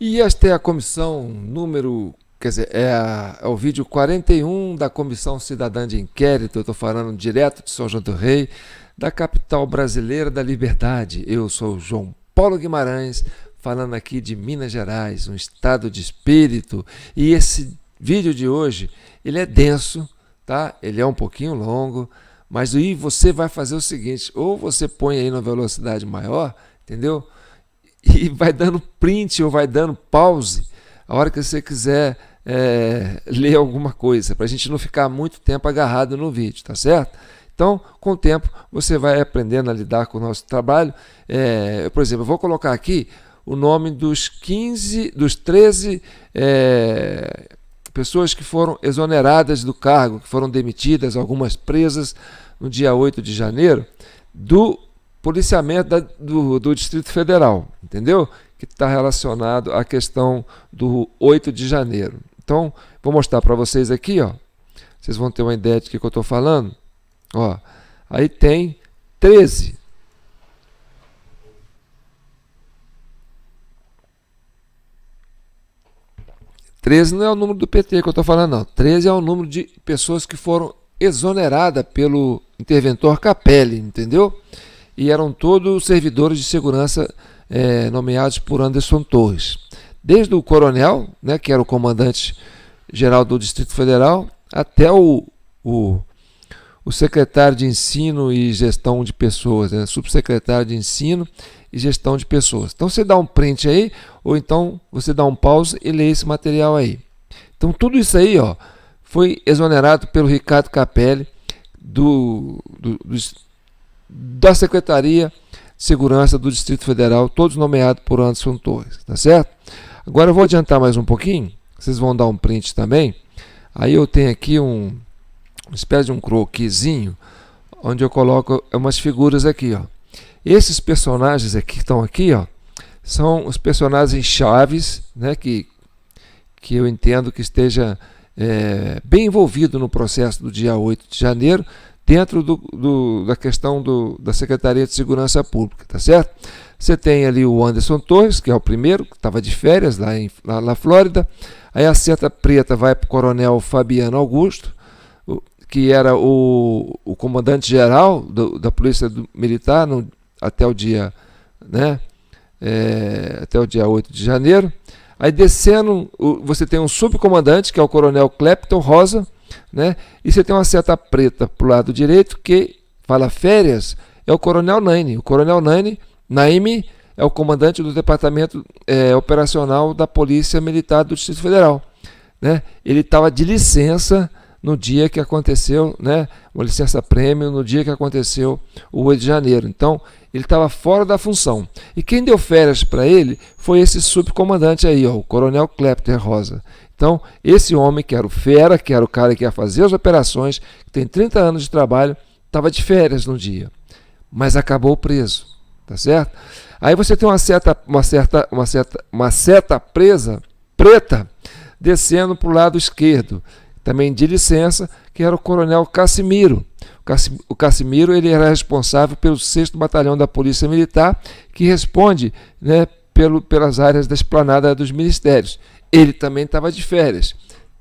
E esta é a comissão número, quer dizer, é o vídeo 41 da Comissão Cidadã de Inquérito. Eu estou falando direto de São João do Rei, da capital brasileira da liberdade. Eu sou João Paulo Guimarães, falando aqui de Minas Gerais, um estado de espírito. E esse vídeo de hoje, ele é denso, tá? Ele é um pouquinho longo, mas aí você vai fazer o seguinte, ou você põe aí na velocidade maior, entendeu? E vai dando print ou vai dando pause a hora que você quiser ler alguma coisa, para a gente não ficar muito tempo agarrado no vídeo, tá certo? Então, com o tempo, você vai aprendendo a lidar com o nosso trabalho. Por exemplo, eu vou colocar aqui o nome dos 13 pessoas que foram exoneradas do cargo, que foram demitidas, algumas presas no dia 8 de janeiro, do policiamento do Distrito Federal, entendeu? Que está relacionado à questão do 8 de janeiro. Então, vou mostrar para vocês aqui, ó. Vocês vão ter uma ideia de que eu estou falando. Ó, aí tem 13. Treze não é o número do PT que eu estou falando, não. 13 é o número de pessoas que foram exoneradas pelo interventor Capelli, entendeu? E eram todos servidores de segurança nomeados por Anderson Torres. Desde o coronel, né, que era o comandante-geral do Distrito Federal, até o secretário de Ensino e Gestão de Pessoas, né, subsecretário de Ensino e Gestão de Pessoas. Então você dá um print aí, ou então você dá um pause e lê esse material aí. Então tudo isso aí, ó, foi exonerado pelo Ricardo Capelli da Secretaria de Segurança do Distrito Federal, todos nomeados por Anderson Torres, tá certo? Agora eu vou adiantar mais um pouquinho, vocês vão dar um print também. Aí eu tenho aqui uma espécie de um croquisinho, onde eu coloco umas figuras aqui, ó. Esses personagens aqui que estão aqui, ó, são os personagens chaves, né, que eu entendo que esteja bem envolvido no processo do dia 8 de janeiro, dentro da questão da Secretaria de Segurança Pública, tá certo? Você tem ali o Anderson Torres, que é o primeiro, que estava de férias lá na Flórida. Aí a seta preta vai para o coronel Fabiano Augusto, que era o comandante-geral da Polícia Militar até o dia, né, até o dia 8 de janeiro. Aí descendo, você tem um subcomandante, que é o coronel Clepton Rosa, né? E você tem uma seta preta para o lado direito, que fala férias, é o coronel Naime. O coronel Naime é o comandante do Departamento Operacional da Polícia Militar do Distrito Federal, né? Ele estava de licença no dia que aconteceu, né, uma licença-prêmio no dia que aconteceu o 8 de janeiro. Então, ele estava fora da função. E quem deu férias para ele foi esse subcomandante aí, ó, o coronel Clepton Rosa. Então, esse homem, que era o fera, que era o cara que ia fazer as operações, que tem 30 anos de trabalho, estava de férias no dia, mas acabou preso, tá certo? Aí você tem uma seta preta, descendo para o lado esquerdo, também de licença, que era o coronel Cassimiro. O Cassimiro, ele era responsável pelo 6º Batalhão da Polícia Militar, que responde, né, pelas áreas da esplanada dos ministérios. Ele também estava de férias,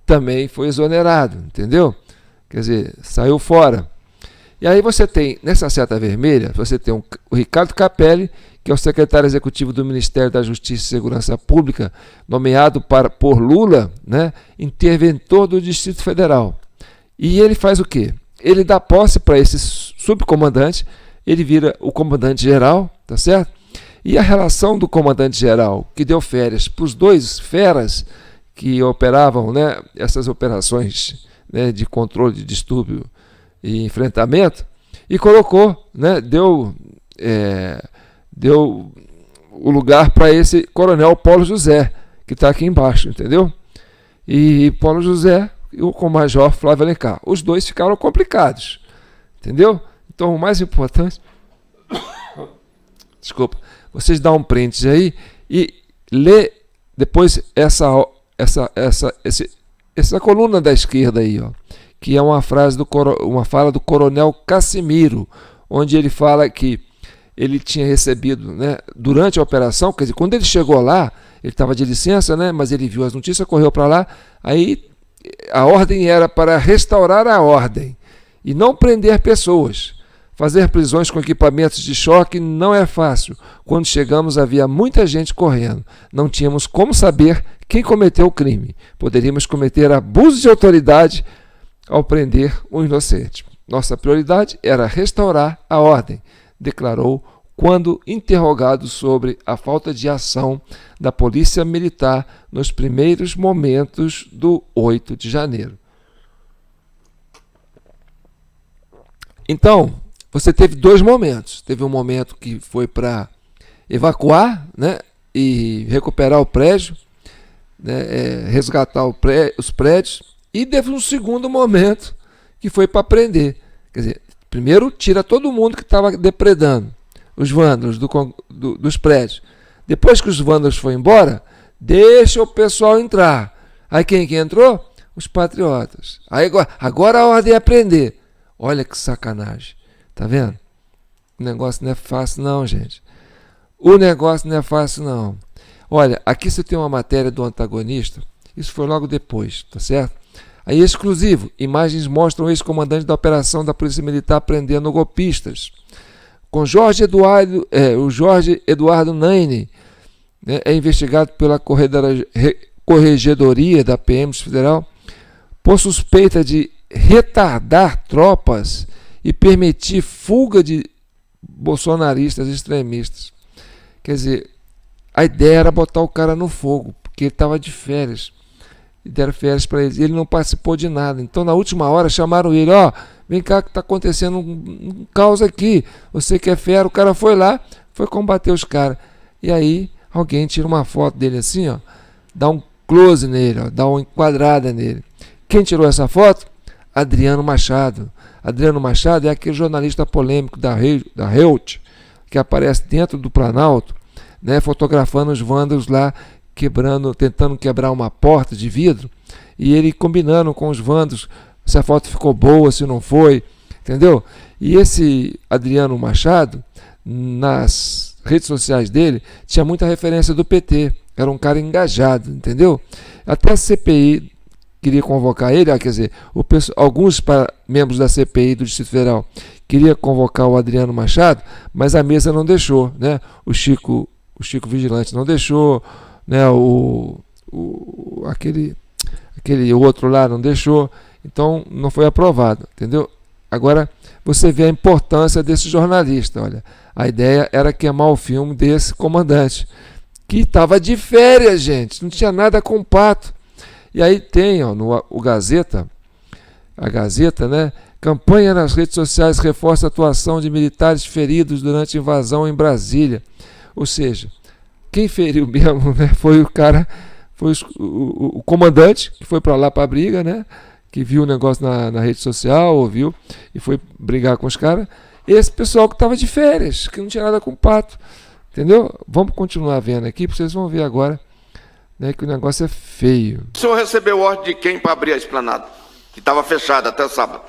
também foi exonerado, entendeu? Quer dizer, saiu fora. E aí você tem, nessa seta vermelha, você tem o Ricardo Capelli, que é o secretário executivo do Ministério da Justiça e Segurança Pública, nomeado por Lula, né, interventor do Distrito Federal. E ele faz o quê? Ele dá posse para esse subcomandante, ele vira o comandante-geral, tá certo? E a relação do comandante-geral, que deu férias para os dois feras que operavam, né, essas operações, né, de controle de distúrbio e enfrentamento, e colocou, né, deu o lugar para esse coronel Paulo José, que está aqui embaixo, entendeu? E Paulo José e o major Flávio Alencar. Os dois ficaram complicados, entendeu? Então, o mais importante... Desculpa. Vocês dão um print aí e lê depois essa coluna da esquerda aí, ó, que é uma fala do coronel Cassimiro, onde ele fala que ele tinha recebido, né, durante a operação, quer dizer, quando ele chegou lá, Ele estava de licença, né? Mas ele viu as notícias, correu para lá. Aí a ordem era para restaurar a ordem e não prender pessoas. Fazer prisões com equipamentos de choque não é fácil. Quando chegamos, havia muita gente correndo. Não tínhamos como saber quem cometeu o crime. Poderíamos cometer abuso de autoridade ao prender o inocente. Nossa prioridade era restaurar a ordem, declarou quando interrogado sobre a falta de ação da Polícia Militar nos primeiros momentos do 8 de janeiro. Então, você teve dois momentos. Teve um momento que foi para evacuar, né, e recuperar o prédio, né, resgatar os prédios, e teve um segundo momento que foi para prender. Quer dizer, primeiro tira todo mundo que estava depredando, os vândalos dos prédios. Depois que os vândalos foram embora, deixa o pessoal entrar. Aí quem que entrou? Os patriotas. Aí agora a ordem é prender. Olha que sacanagem. Tá vendo? O negócio não é fácil não, gente. O negócio não é fácil não. Olha, aqui você tem uma matéria do antagonista. Isso foi logo depois, tá certo? Aí exclusivo. Imagens mostram o ex-comandante da operação da Polícia Militar prendendo golpistas. Com o Jorge Eduardo Naine, né, é investigado pela Corregedoria da PM Federal por suspeita de retardar tropas e permitir fuga de bolsonaristas extremistas. Quer dizer, a ideia era botar o cara no fogo, porque ele estava de férias. E deram férias para ele. Ele não participou de nada. Então, na última hora, chamaram ele. Ó, vem cá que está acontecendo um caos aqui. Você que é fera. O cara foi lá, foi combater os caras. E aí, alguém tira uma foto dele assim, ó, dá um close nele, ó, dá uma enquadrada nele. Quem tirou essa foto? Adriano Machado. Adriano Machado é aquele jornalista polêmico da Reut, que aparece dentro do Planalto, né, fotografando os vândalos lá, tentando quebrar uma porta de vidro, e ele combinando com os vândalos se a foto ficou boa, se não foi, entendeu? E esse Adriano Machado, nas redes sociais dele, tinha muita referência do PT, era um cara engajado, entendeu? Até a CPI queria convocar ele, quer dizer, alguns membros da CPI do Distrito Federal queria convocar o Adriano Machado, mas a mesa não deixou, né? O Chico Vigilante não deixou, né? Aquele outro lá não deixou, então não foi aprovado, entendeu? Agora você vê a importância desse jornalista. Olha, a ideia era queimar o filme desse comandante que estava de férias, gente, não tinha nada com o pato. E aí tem, ó, a Gazeta, né? Campanha nas redes sociais reforça a atuação de militares feridos durante a invasão em Brasília. Ou seja, quem feriu mesmo, né, foi o cara, foi o comandante que foi para lá para a briga, né? Que viu o negócio na rede social, ouviu e foi brigar com os caras. Esse pessoal que estava de férias, que não tinha nada com o pato, entendeu? Vamos continuar vendo aqui, porque vocês vão ver agora, né, que o negócio é feio. O senhor recebeu ordem de quem para abrir a esplanada? Que estava fechada até sábado.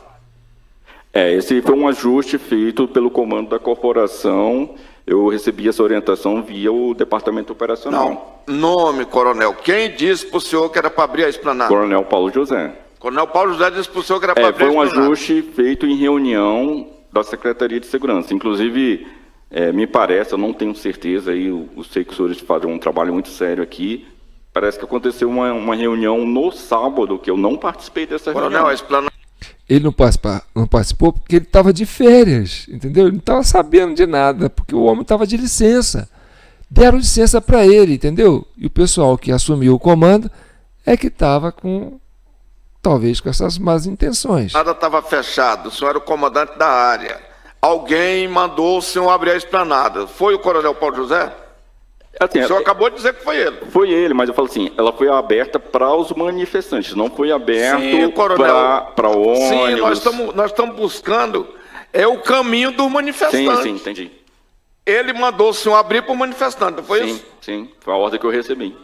Esse foi um ajuste feito pelo comando da corporação. Eu recebi essa orientação via o departamento operacional. Não, nome, coronel. Quem disse para o senhor que era para abrir a esplanada? Coronel Paulo José. Coronel Paulo José disse para o senhor que era para abrir a esplanada. Foi um ajuste feito em reunião da Secretaria de Segurança. Inclusive, me parece, eu não tenho certeza, aí os senhores fazem um trabalho muito sério aqui. Parece que aconteceu uma reunião no sábado, que eu não participei dessa reunião. Coronel, a esplanada... Ele não participou porque ele estava de férias, entendeu? Ele não estava sabendo de nada, porque o homem estava de licença. Deram licença para ele, entendeu? E o pessoal que assumiu o comando é que estava talvez com essas más intenções. Nada estava fechado, o senhor era o comandante da área. Alguém mandou o senhor abrir a esplanada. Foi o coronel Paulo José? Assim, o senhor acabou de dizer que foi ele. Foi ele, mas eu falo assim, ela foi aberta para os manifestantes, não foi aberto para ônibus. Sim, nós estamos buscando o caminho dos manifestantes. Sim, entendi. Ele mandou o senhor abrir para o manifestante, não foi isso? Sim, foi a ordem que eu recebi.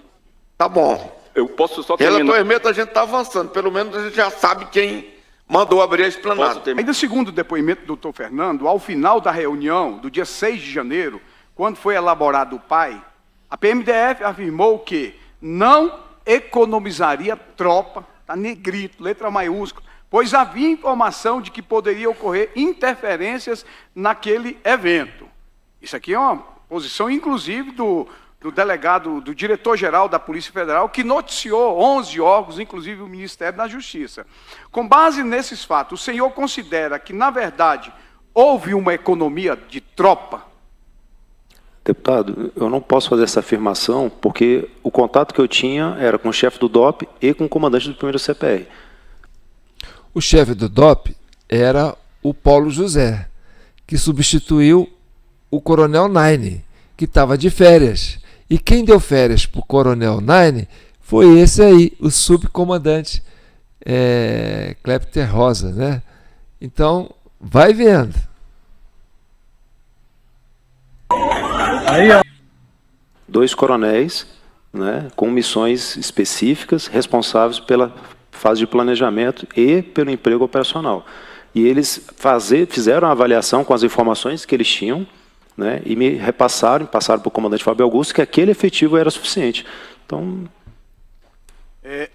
Tá bom. Eu posso só terminar. Pela tua emenda a gente está avançando, pelo menos a gente já sabe quem mandou abrir a esplanada. Ainda segundo o depoimento do doutor Fernando, ao final da reunião do dia 6 de janeiro, quando foi elaborado o PAI, A PMDF afirmou que não economizaria tropa, está negrito, letra maiúscula, pois havia informação de que poderia ocorrer interferências naquele evento. Isso aqui é uma posição, inclusive, do delegado, do diretor-geral da Polícia Federal, que noticiou 11 órgãos, inclusive o Ministério da Justiça. Com base nesses fatos, o senhor considera que, na verdade, houve uma economia de tropa? Deputado, eu não posso fazer essa afirmação porque o contato que eu tinha era com o chefe do DOP e com o comandante do primeiro CPR. O chefe do DOP era o Paulo José, que substituiu o Coronel Naine, que estava de férias. E quem deu férias para o Coronel Naine foi esse aí, o subcomandante Clepter Rosa, né? Então, vai vendo. Dois coronéis, né, com missões específicas, responsáveis pela fase de planejamento e pelo emprego operacional. E eles fizeram a avaliação com as informações que eles tinham, né, e me passaram para o comandante Fábio Augusto que aquele efetivo era suficiente. Então,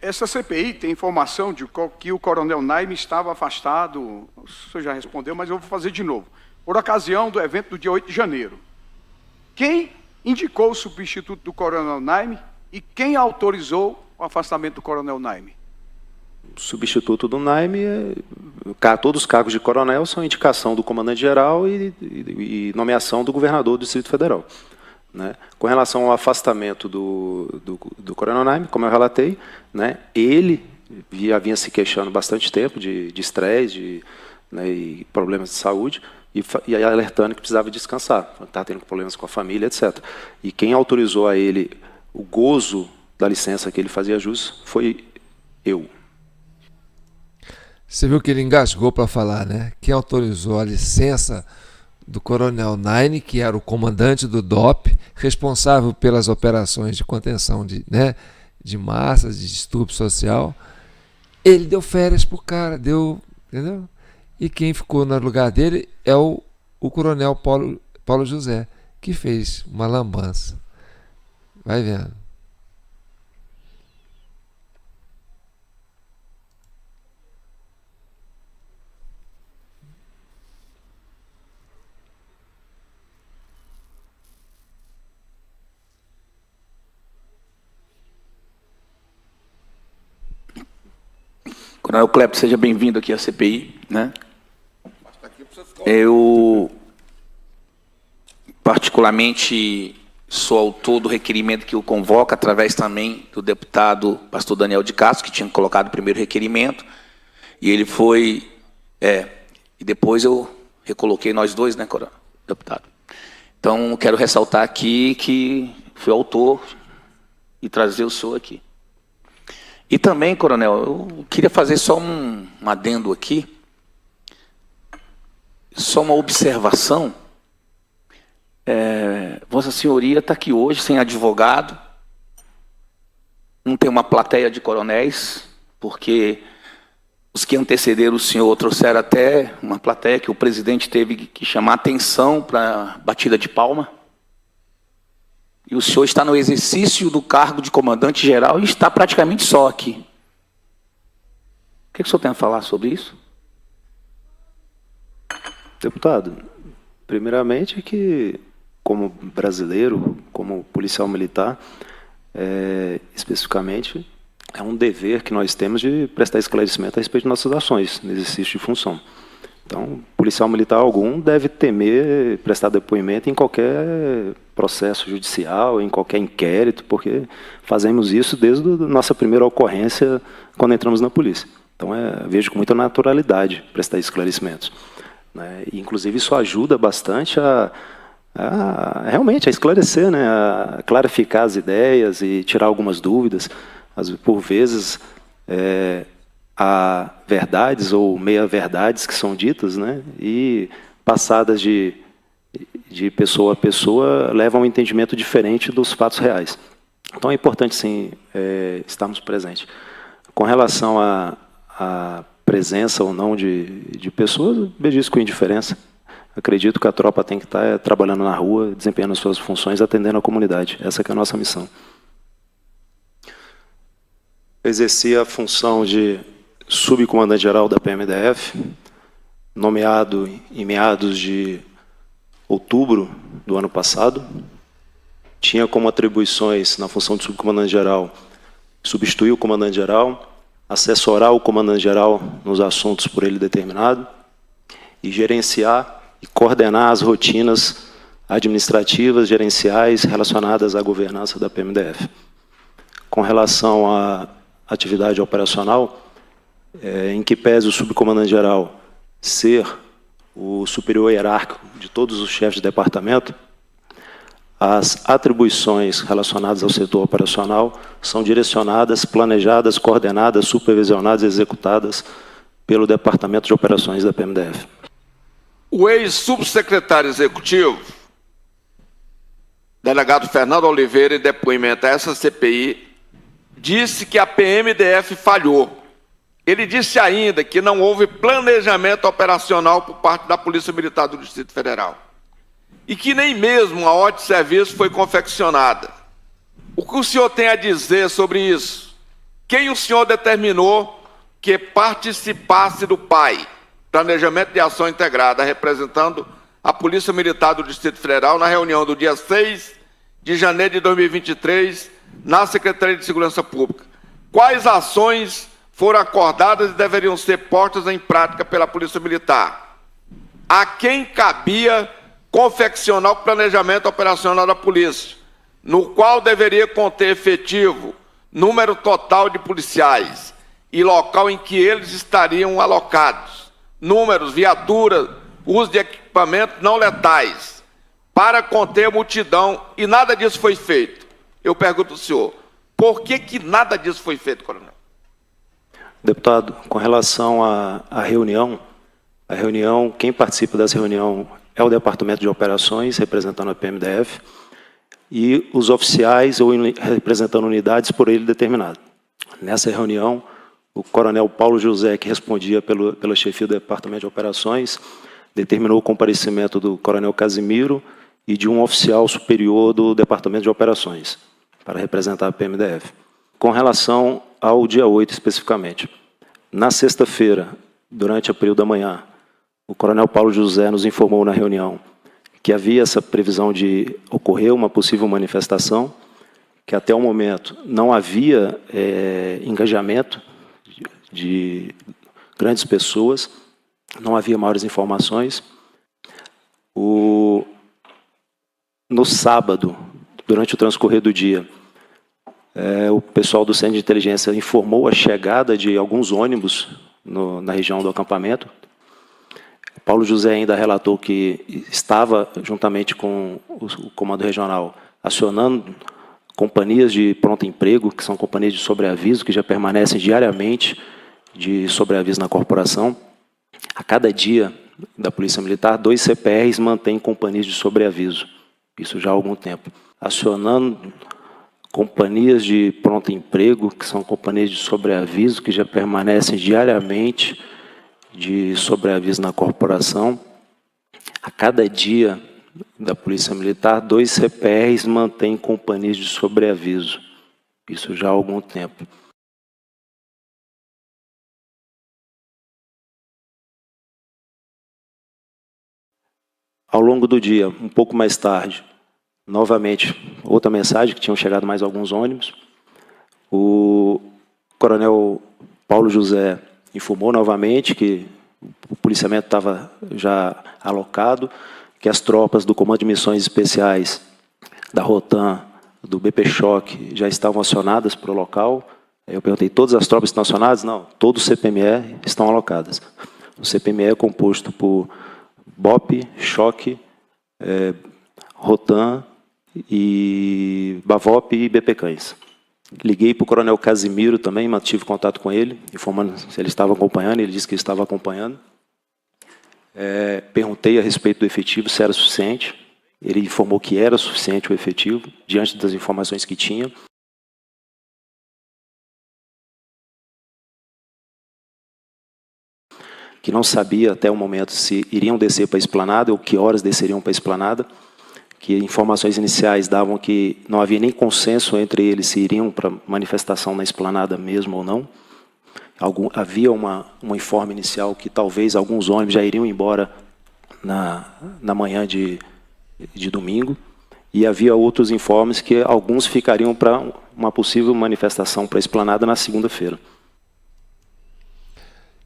essa CPI tem informação de que o Coronel Naime estava afastado, o senhor já respondeu, mas eu vou fazer de novo, por ocasião do evento do dia 8 de janeiro. Quem indicou o substituto do Coronel Naime e quem autorizou o afastamento do Coronel Naime? o substituto do Naime, todos os cargos de coronel são indicação do comandante-geral e nomeação do governador do Distrito Federal. Né? Com relação ao afastamento do coronel Naime, como eu relatei, né, ele vinha se queixando bastante tempo de estresse, né, e problemas de saúde, e alertando que precisava descansar, estava tendo problemas com a família, etc. E quem autorizou a ele o gozo da licença que ele fazia jus foi eu. Você viu que ele engasgou para falar, né? Quem autorizou a licença do coronel Naine, que era o comandante do DOP, responsável pelas operações de contenção de massas, de distúrbio social, ele deu férias pro cara, entendeu? E quem ficou no lugar dele é o coronel Paulo José, que fez uma lambança. Vai vendo. Coronel Clepto, seja bem-vindo aqui à CPI, né? Eu, particularmente, sou autor do requerimento que o convoca, através também do deputado pastor Daniel de Castro, que tinha colocado o primeiro requerimento, e ele foi... e depois eu recoloquei nós dois, né, deputado? Então, quero ressaltar aqui que fui autor e trazer o senhor aqui. E também, coronel, eu queria fazer só um adendo aqui, só uma observação. Vossa Senhoria está aqui hoje sem advogado, não tem uma plateia de coronéis, porque os que antecederam o senhor trouxeram até uma plateia que o presidente teve que chamar atenção para batida de palma. E o senhor está no exercício do cargo de comandante-geral e está praticamente só aqui. O que o senhor tem a falar sobre isso? Deputado, primeiramente que, como brasileiro, como policial militar, especificamente, é um dever que nós temos de prestar esclarecimento a respeito de nossas ações no exercício de função. Então, policial militar algum deve temer prestar depoimento em qualquer processo judicial, em qualquer inquérito, porque fazemos isso desde a nossa primeira ocorrência quando entramos na polícia. Então, vejo com muita naturalidade prestar esclarecimentos. Né? E, inclusive, isso ajuda bastante realmente a esclarecer, né? A clarificar as ideias e tirar algumas dúvidas. Por vezes, há verdades ou meia-verdades que são ditas, né? E passadas de pessoa a pessoa levam a um entendimento diferente dos fatos reais. Então é importante, sim, estarmos presentes. Com relação à presença ou não de pessoas, eu vejo isso com indiferença. acredito que a tropa tem que estar trabalhando na rua, desempenhando as suas funções, atendendo a comunidade. Essa que é a nossa missão. Exerci a função de subcomandante-geral da PMDF, nomeado em meados de outubro do ano passado. Tinha como atribuições, na função de subcomandante-geral, substituir o comandante-geral, assessorar o comandante-geral nos assuntos por ele determinado e gerenciar e coordenar as rotinas administrativas, gerenciais relacionadas à governança da PMDF. Com relação à atividade operacional, em que pese o subcomandante-geral ser o superior hierárquico de todos os chefes de departamento, as atribuições relacionadas ao setor operacional são direcionadas, planejadas, coordenadas, supervisionadas e executadas pelo Departamento de Operações da PMDF. O ex-subsecretário executivo, delegado Fernando Oliveira, em depoimento a essa CPI, disse que a PMDF falhou. Ele disse ainda que não houve planejamento operacional por parte da Polícia Militar do Distrito Federal e que nem mesmo a ordem de serviço foi confeccionada. O que o senhor tem a dizer sobre isso? Quem o senhor determinou que participasse do PAI, Planejamento de Ação Integrada, representando a Polícia Militar do Distrito Federal, na reunião do dia 6 de janeiro de 2023, na Secretaria de Segurança Pública? Quais ações foram acordadas e deveriam ser postas em prática pela Polícia Militar? A quem cabia confeccionar o planejamento operacional da polícia, no qual deveria conter efetivo, número total de policiais e local em que eles estariam alocados, números, viatura, uso de equipamentos não letais, para conter multidão, e nada disso foi feito. Eu pergunto ao senhor, por que nada disso foi feito, coronel? Deputado, com relação à reunião, quem participa dessa reunião é o Departamento de Operações, representando a PMDF, e os oficiais ou representando unidades por ele determinado. Nessa reunião, o coronel Paulo José, que respondia pela chefia do Departamento de Operações, determinou o comparecimento do coronel Casimiro e de um oficial superior do Departamento de Operações, para representar a PMDF. Com relação ao dia 8, especificamente, na sexta-feira, durante o período da manhã, o coronel Paulo José nos informou na reunião que havia essa previsão de ocorrer uma possível manifestação, que até o momento não havia engajamento de grandes pessoas, não havia maiores informações. No sábado, durante o transcorrer do dia, o pessoal do Centro de Inteligência informou a chegada de alguns ônibus na região do acampamento. Paulo José ainda relatou que estava, juntamente com o Comando Regional, acionando companhias de pronto emprego, que são companhias de sobreaviso, que já permanecem diariamente de sobreaviso na corporação. A cada dia da Polícia Militar, 2 CPRs mantêm companhias de sobreaviso, isso já há algum tempo. Acionando companhias de pronto emprego, que são companhias de sobreaviso, que já permanecem diariamente de sobreaviso na corporação. A cada dia da Polícia Militar, 2 CPRs mantêm companhias de sobreaviso, isso já há algum tempo. Ao longo do dia, um pouco mais tarde, novamente, outra mensagem, que tinham chegado mais alguns ônibus. O coronel Paulo José informou novamente que o policiamento estava já alocado, que as tropas do Comando de Missões Especiais, da Rotan, do BP Choque, já estavam acionadas para o local. Eu perguntei, todas as tropas estão acionadas? Não, todos os CPME estão alocadas. O CPME é composto por BOP, Choque, Rotan, e Bavop e BP Cães. Liguei para o coronel Casimiro também, mantive contato com ele, informando se ele estava acompanhando, ele disse que estava acompanhando. Perguntei a respeito do efetivo, se era suficiente. Ele informou que era suficiente o efetivo, diante das informações que tinha. que não sabia até o momento se iriam descer para a Esplanada ou que horas desceriam para a Esplanada, que informações iniciais davam que não havia nem consenso entre eles se iriam para manifestação na Esplanada mesmo ou não. Havia um informe inicial que talvez alguns ônibus já iriam embora na manhã de domingo, e havia outros informes que alguns ficariam para uma possível manifestação para a Esplanada na segunda-feira.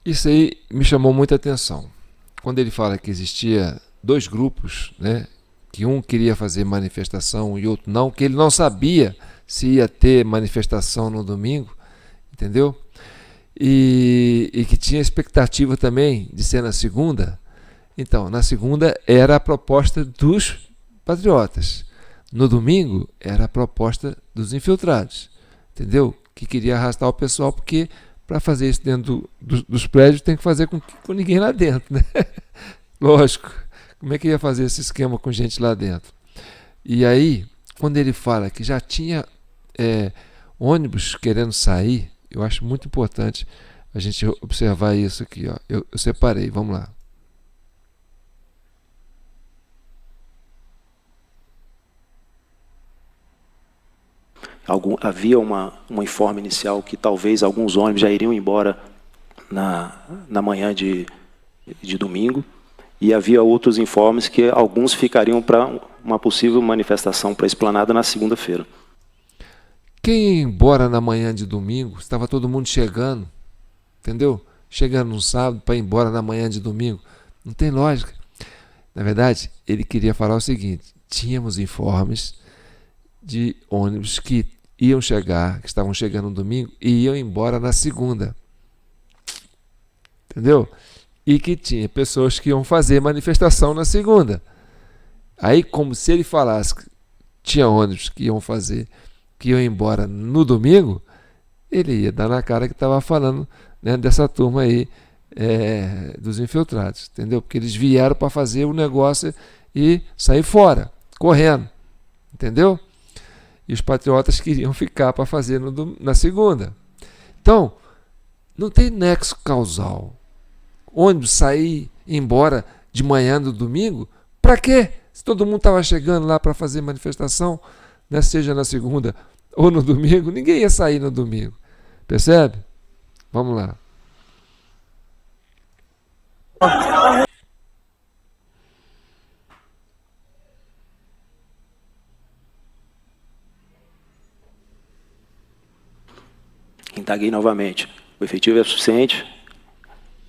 Isso aí me chamou muita atenção. Quando ele fala que existia 2 grupos, né, que um queria fazer manifestação e outro não, que ele não sabia se ia ter manifestação no domingo, entendeu? E que tinha expectativa também de ser na segunda. Então, na segunda era a proposta dos patriotas. No domingo era a proposta dos infiltrados, entendeu? Que queria arrastar o pessoal, porque para fazer isso dentro dos prédios tem que fazer com ninguém lá dentro, né? Lógico. Como é que ia fazer esse esquema com gente lá dentro? E aí, quando ele fala que já tinha ônibus querendo sair, eu acho muito importante a gente observar isso aqui, ó. Eu separei, vamos lá. Havia um informe inicial que talvez alguns ônibus já iriam embora na manhã de domingo, e havia outros informes que alguns ficariam para uma possível manifestação para a Esplanada na segunda-feira. Quem ia embora na manhã de domingo, estava todo mundo chegando, entendeu? Chegando no sábado para ir embora na manhã de domingo. Não tem lógica. Na verdade, ele queria falar o seguinte: tínhamos informes de ônibus que iam chegar, que estavam chegando no domingo e iam embora na segunda. Entendeu? E que tinha pessoas que iam fazer manifestação na segunda. Aí, como se ele falasse que tinha ônibus que iam embora no domingo, ele ia dar na cara que estava falando, né, dessa turma aí, dos infiltrados, entendeu? Porque eles vieram para fazer o negócio e sair fora, correndo, entendeu? E os patriotas queriam ficar para fazer na segunda. Então, não tem nexo causal. Ônibus sair e ir embora de manhã no domingo, para quê? Se todo mundo estava chegando lá para fazer manifestação, né, seja na segunda ou no domingo, ninguém ia sair no domingo. Percebe? Vamos lá. Indaguei novamente. O efetivo é suficiente?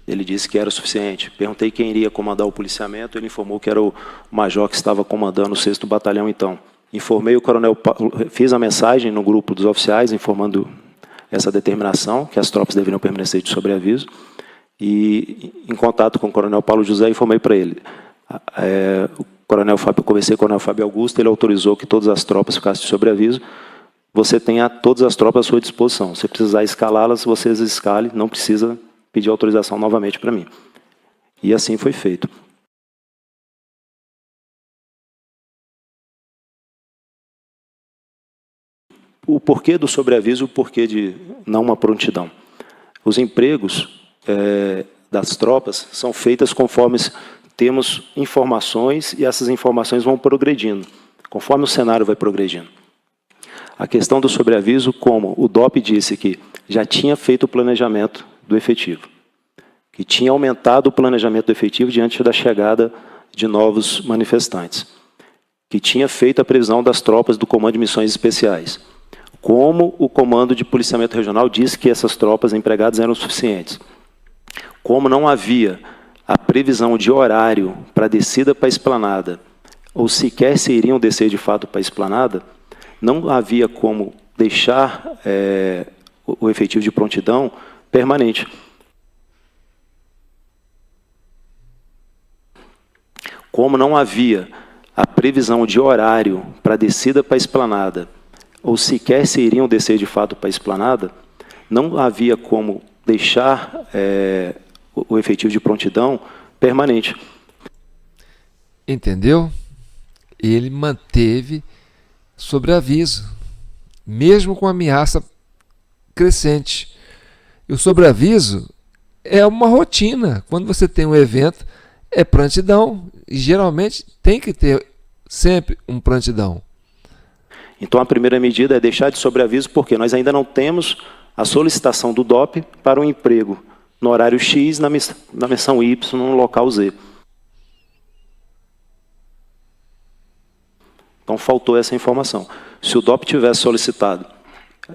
Ele disse que era suficiente. Perguntei quem iria comandar o policiamento. Ele informou que era o major que estava comandando o 6º Batalhão, então. Informei o coronel Paulo, fiz a mensagem no grupo dos oficiais, informando essa determinação, que as tropas deveriam permanecer de sobreaviso. E, em contato com o coronel Paulo José, informei para ele. Conversei com o coronel Fábio Augusto, ele autorizou que todas as tropas ficassem de sobreaviso. Você tem todas as tropas à sua disposição. Se precisar escalá-las, vocês escalem, não precisa pedir autorização novamente para mim. E assim foi feito. O porquê do sobreaviso, o porquê de não uma prontidão. Os empregos das tropas são feitas conforme temos informações, e essas informações vão progredindo, conforme o cenário vai progredindo. A questão do sobreaviso, como o DOP disse que já tinha feito o planejamento do efetivo, que tinha aumentado o planejamento do efetivo diante da chegada de novos manifestantes, que tinha feito a previsão das tropas do Comando de Missões Especiais, como o Comando de Policiamento Regional disse que essas tropas empregadas eram suficientes, como não havia a previsão de horário para a descida para a Esplanada, ou sequer se iriam descer de fato para a Esplanada, não havia como deixar o efetivo de prontidão permanente. Como não havia a previsão de horário para a descida para a Esplanada, ou sequer se iriam descer de fato para a Esplanada, não havia como deixar o efetivo de prontidão permanente. Entendeu? Ele manteve sobreaviso, mesmo com ameaça crescente. E o sobreaviso é uma rotina. Quando você tem um evento, é prontidão. E geralmente tem que ter sempre um prontidão. Então, a primeira medida é deixar de sobreaviso, porque nós ainda não temos a solicitação do DOP para um emprego no horário X, na missão Y, no local Z. Então, faltou essa informação. Se o DOP tivesse solicitado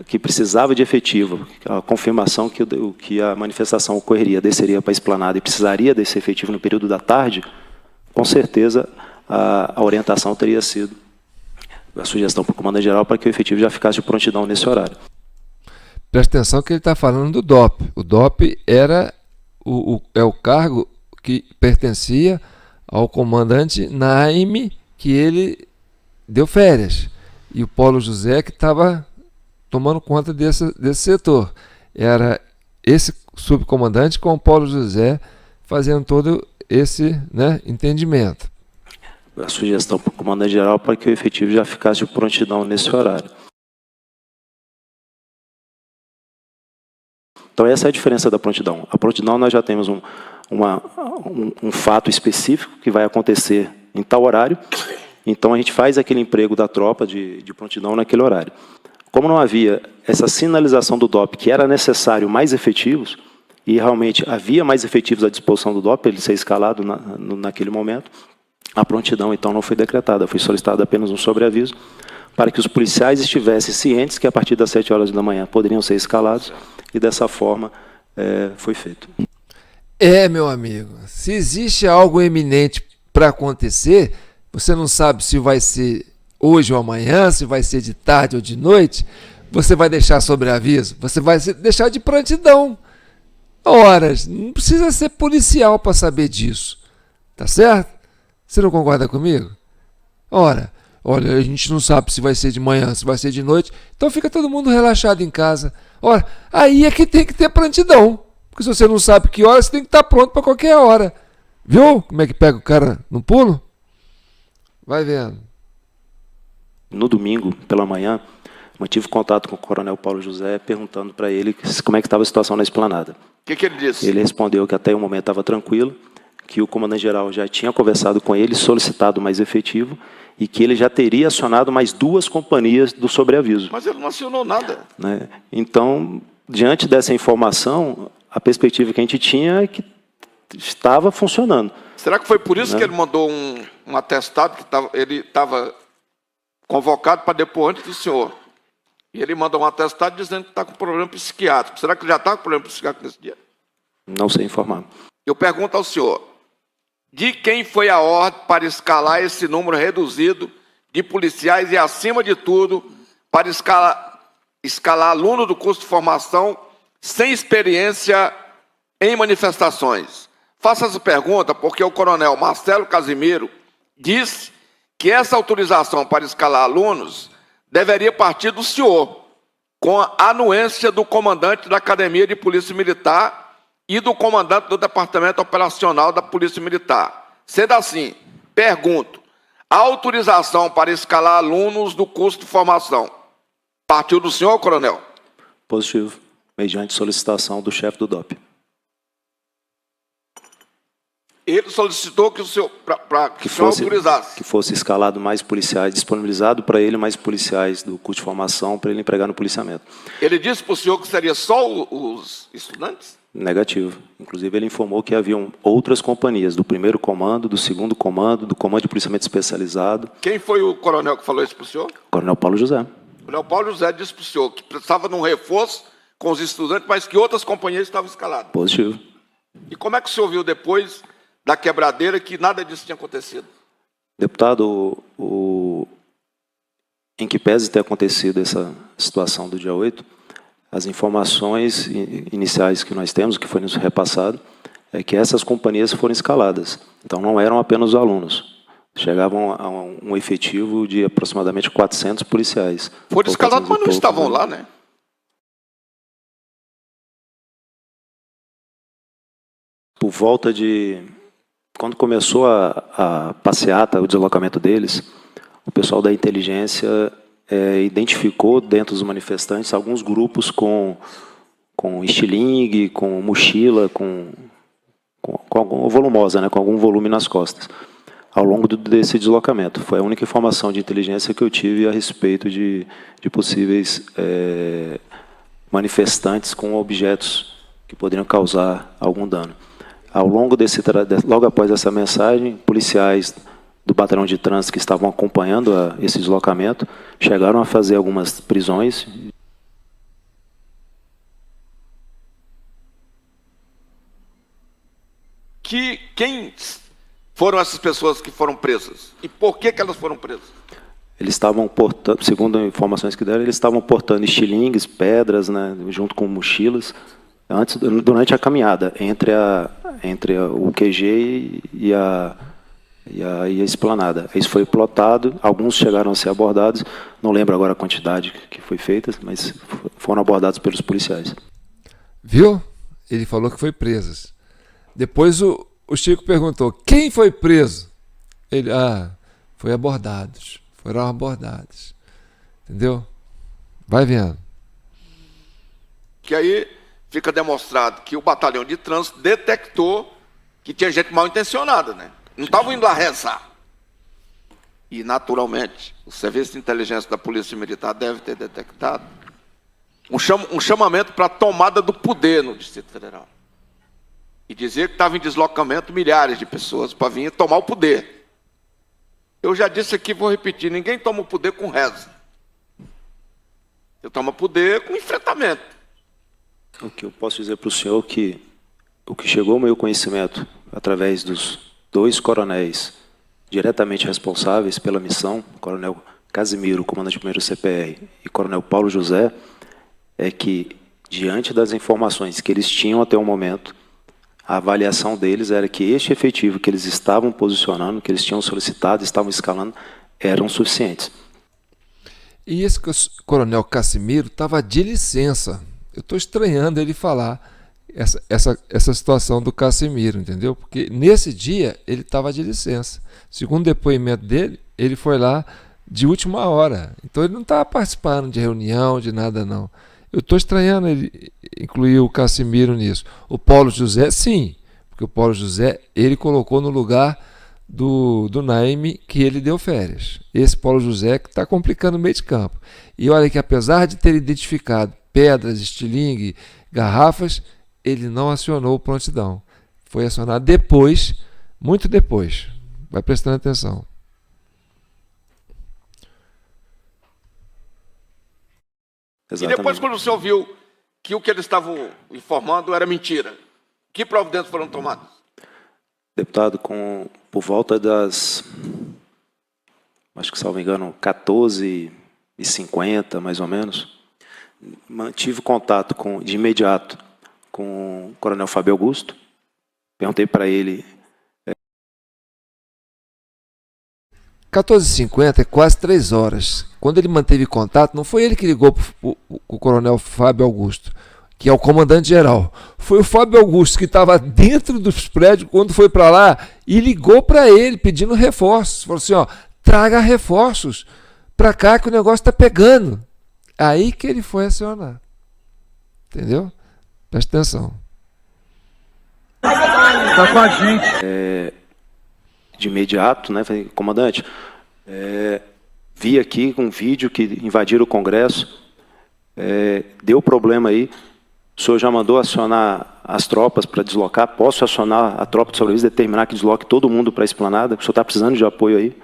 que precisava de efetivo, a confirmação que a manifestação ocorreria, desceria para a esplanada e precisaria desse efetivo no período da tarde, com certeza a orientação teria sido a sugestão para o comandante-geral para que o efetivo já ficasse de prontidão nesse horário. Presta atenção que ele está falando do DOP. O DOP era é o cargo que pertencia ao comandante Naime, que ele deu férias. E o Paulo José que estava tomando conta desse setor. Era esse subcomandante com o Paulo José fazendo todo esse, né, entendimento. A sugestão para o comandante-geral para que o efetivo já ficasse de prontidão nesse horário. Então, essa é a diferença da prontidão. A prontidão, nós já temos um fato específico que vai acontecer em tal horário, então a gente faz aquele emprego da tropa de prontidão naquele horário. Como não havia essa sinalização do DOP que era necessário mais efetivos, e realmente havia mais efetivos à disposição do DOP, ele ser escalado naquele momento, a prontidão, então, não foi decretada, foi solicitado apenas um sobreaviso para que os policiais estivessem cientes que a partir das 7 horas da manhã poderiam ser escalados, e dessa forma foi feito. Meu amigo, se existe algo eminente para acontecer, você não sabe se vai ser hoje ou amanhã, se vai ser de tarde ou de noite, você vai deixar sobreaviso, você vai deixar de prontidão. Horas, não precisa ser policial para saber disso, tá certo? Você não concorda comigo? Olha, a gente não sabe se vai ser de manhã, se vai ser de noite, então fica todo mundo relaxado em casa. Ora, aí é que tem que ter prontidão, porque se você não sabe que hora, você tem que estar pronto para qualquer hora. Viu como é que pega o cara no pulo? Vai vendo. No domingo, pela manhã, mantive contato com o coronel Paulo José, perguntando para ele como é que estava a situação na esplanada. O que ele disse? Ele respondeu que até o momento estava tranquilo, que o comandante-geral já tinha conversado com ele, solicitado mais efetivo, e que ele já teria acionado mais 2 companhias do sobreaviso. Mas ele não acionou nada. Né? Então, diante dessa informação, a perspectiva que a gente tinha é que estava funcionando. Será que foi por isso que ele mandou um atestado, que ele estava convocado para depor antes do senhor? E ele mandou um atestado dizendo que está com problema psiquiátrico. Será que ele já está com problema psiquiátrico nesse dia? Não sei informar. Eu pergunto ao senhor, de quem foi a ordem para escalar esse número reduzido de policiais e, acima de tudo, para escalar aluno do curso de formação sem experiência em manifestações? Faço essa pergunta porque o coronel Marcelo Casimiro disse que essa autorização para escalar alunos deveria partir do senhor, com a anuência do comandante da Academia de Polícia Militar e do comandante do Departamento Operacional da Polícia Militar. Sendo assim, pergunto, a autorização para escalar alunos do curso de formação partiu do senhor, coronel? Positivo, mediante solicitação do chefe do DOP. Ele solicitou que o senhor, para que o senhor autorizasse. Que fosse escalado mais policiais, disponibilizado para ele mais policiais do curso de formação para ele empregar no policiamento. Ele disse para o senhor que seria só os estudantes? Negativo. Inclusive, ele informou que haviam outras companhias, do 1º comando, do 2º comando, do comando de policiamento especializado. Quem foi o coronel que falou isso para o senhor? Coronel Paulo José. O coronel Paulo José disse para o senhor que precisava de um reforço com os estudantes, mas que outras companhias estavam escaladas. Positivo. E como é que o senhor viu depois da quebradeira que nada disso tinha acontecido? Deputado, em que pese ter acontecido essa situação do dia 8, as informações iniciais que nós temos, que foi nos repassado, é que essas companhias foram escaladas. Então, não eram apenas os alunos. Chegavam a um efetivo de aproximadamente 400 policiais. Foram escalados, mas não estavam lá, né? Por volta de... Quando começou a passeata, o deslocamento deles, o pessoal da inteligência identificou dentro dos manifestantes alguns grupos com com estilingue, com mochila, com algum volumosa, né, com algum volume nas costas, ao longo desse deslocamento. Foi a única informação de inteligência que eu tive a respeito de possíveis manifestantes com objetos que poderiam causar algum dano. Ao longo logo após essa mensagem, policiais do batalhão de trânsito que estavam acompanhando esse deslocamento chegaram a fazer algumas prisões. Quem foram essas pessoas que foram presas? E por que elas foram presas? Eles estavam portando, segundo informações que deram, eles estavam portando estilingues, pedras, né, junto com mochilas, durante a caminhada entre o QG e a esplanada. Isso foi plotado, alguns chegaram a ser abordados, não lembro agora a quantidade que foi feita, mas foram abordados pelos policiais. Viu? Ele falou que foi presos. Depois o Chico perguntou, quem foi preso? Ele, foi abordados. Foram abordados. Entendeu? Vai vendo. Que aí fica demonstrado que o batalhão de trânsito detectou que tinha gente mal intencionada, né? Não estavam indo lá rezar. E, naturalmente, o Serviço de Inteligência da Polícia Militar deve ter detectado um chamamento para a tomada do poder no Distrito Federal. E dizia que estavam em deslocamento milhares de pessoas para vir tomar o poder. Eu já disse aqui, vou repetir, ninguém toma o poder com reza. Eu tomo poder com enfrentamento. O que eu posso dizer para o senhor que o que chegou ao meu conhecimento através dos 2 coronéis diretamente responsáveis pela missão, Coronel Casimiro, comandante do 1º CPR, e Coronel Paulo José, é que, diante das informações que eles tinham até o momento, a avaliação deles era que este efetivo que eles estavam posicionando, que eles tinham solicitado, estavam escalando, eram suficientes. E esse coronel Casimiro estava de licença. Eu estou estranhando ele falar essa situação do Casimiro, entendeu? Porque nesse dia ele estava de licença. Segundo o depoimento dele, ele foi lá de última hora. Então ele não estava participando de reunião, de nada não. Eu estou estranhando ele incluir o Casimiro nisso. O Paulo José, sim, porque o Paulo José, ele colocou no lugar do Naime que ele deu férias. Esse Paulo José que está complicando o meio de campo. E olha que apesar de ter identificado pedras, estilingue, garrafas, ele não acionou prontidão. Foi acionado depois, muito depois. Vai prestando atenção. Exatamente. E depois, quando o senhor viu que o que eles estavam informando era mentira, que providências foram tomadas? Deputado, por volta das, acho que, salvo engano, 14h50, mais ou menos, mantive contato de imediato com o Coronel Fábio Augusto. Perguntei para ele... 14h50 é quase 3 horas. Quando ele manteve contato, não foi ele que ligou para o Coronel Fábio Augusto, que é o comandante-geral. Foi o Fábio Augusto que estava dentro dos prédios quando foi para lá e ligou para ele pedindo reforços. Falou assim, traga reforços para cá que o negócio está pegando. Aí que ele foi acionar. Entendeu? Presta atenção. Está com a gente. De imediato, né? Falei, comandante, vi aqui um vídeo que invadiram o Congresso, deu problema aí, o senhor já mandou acionar as tropas para deslocar, posso acionar a tropa de sobrevivência, determinar que desloque todo mundo para a esplanada, o senhor está precisando de apoio aí?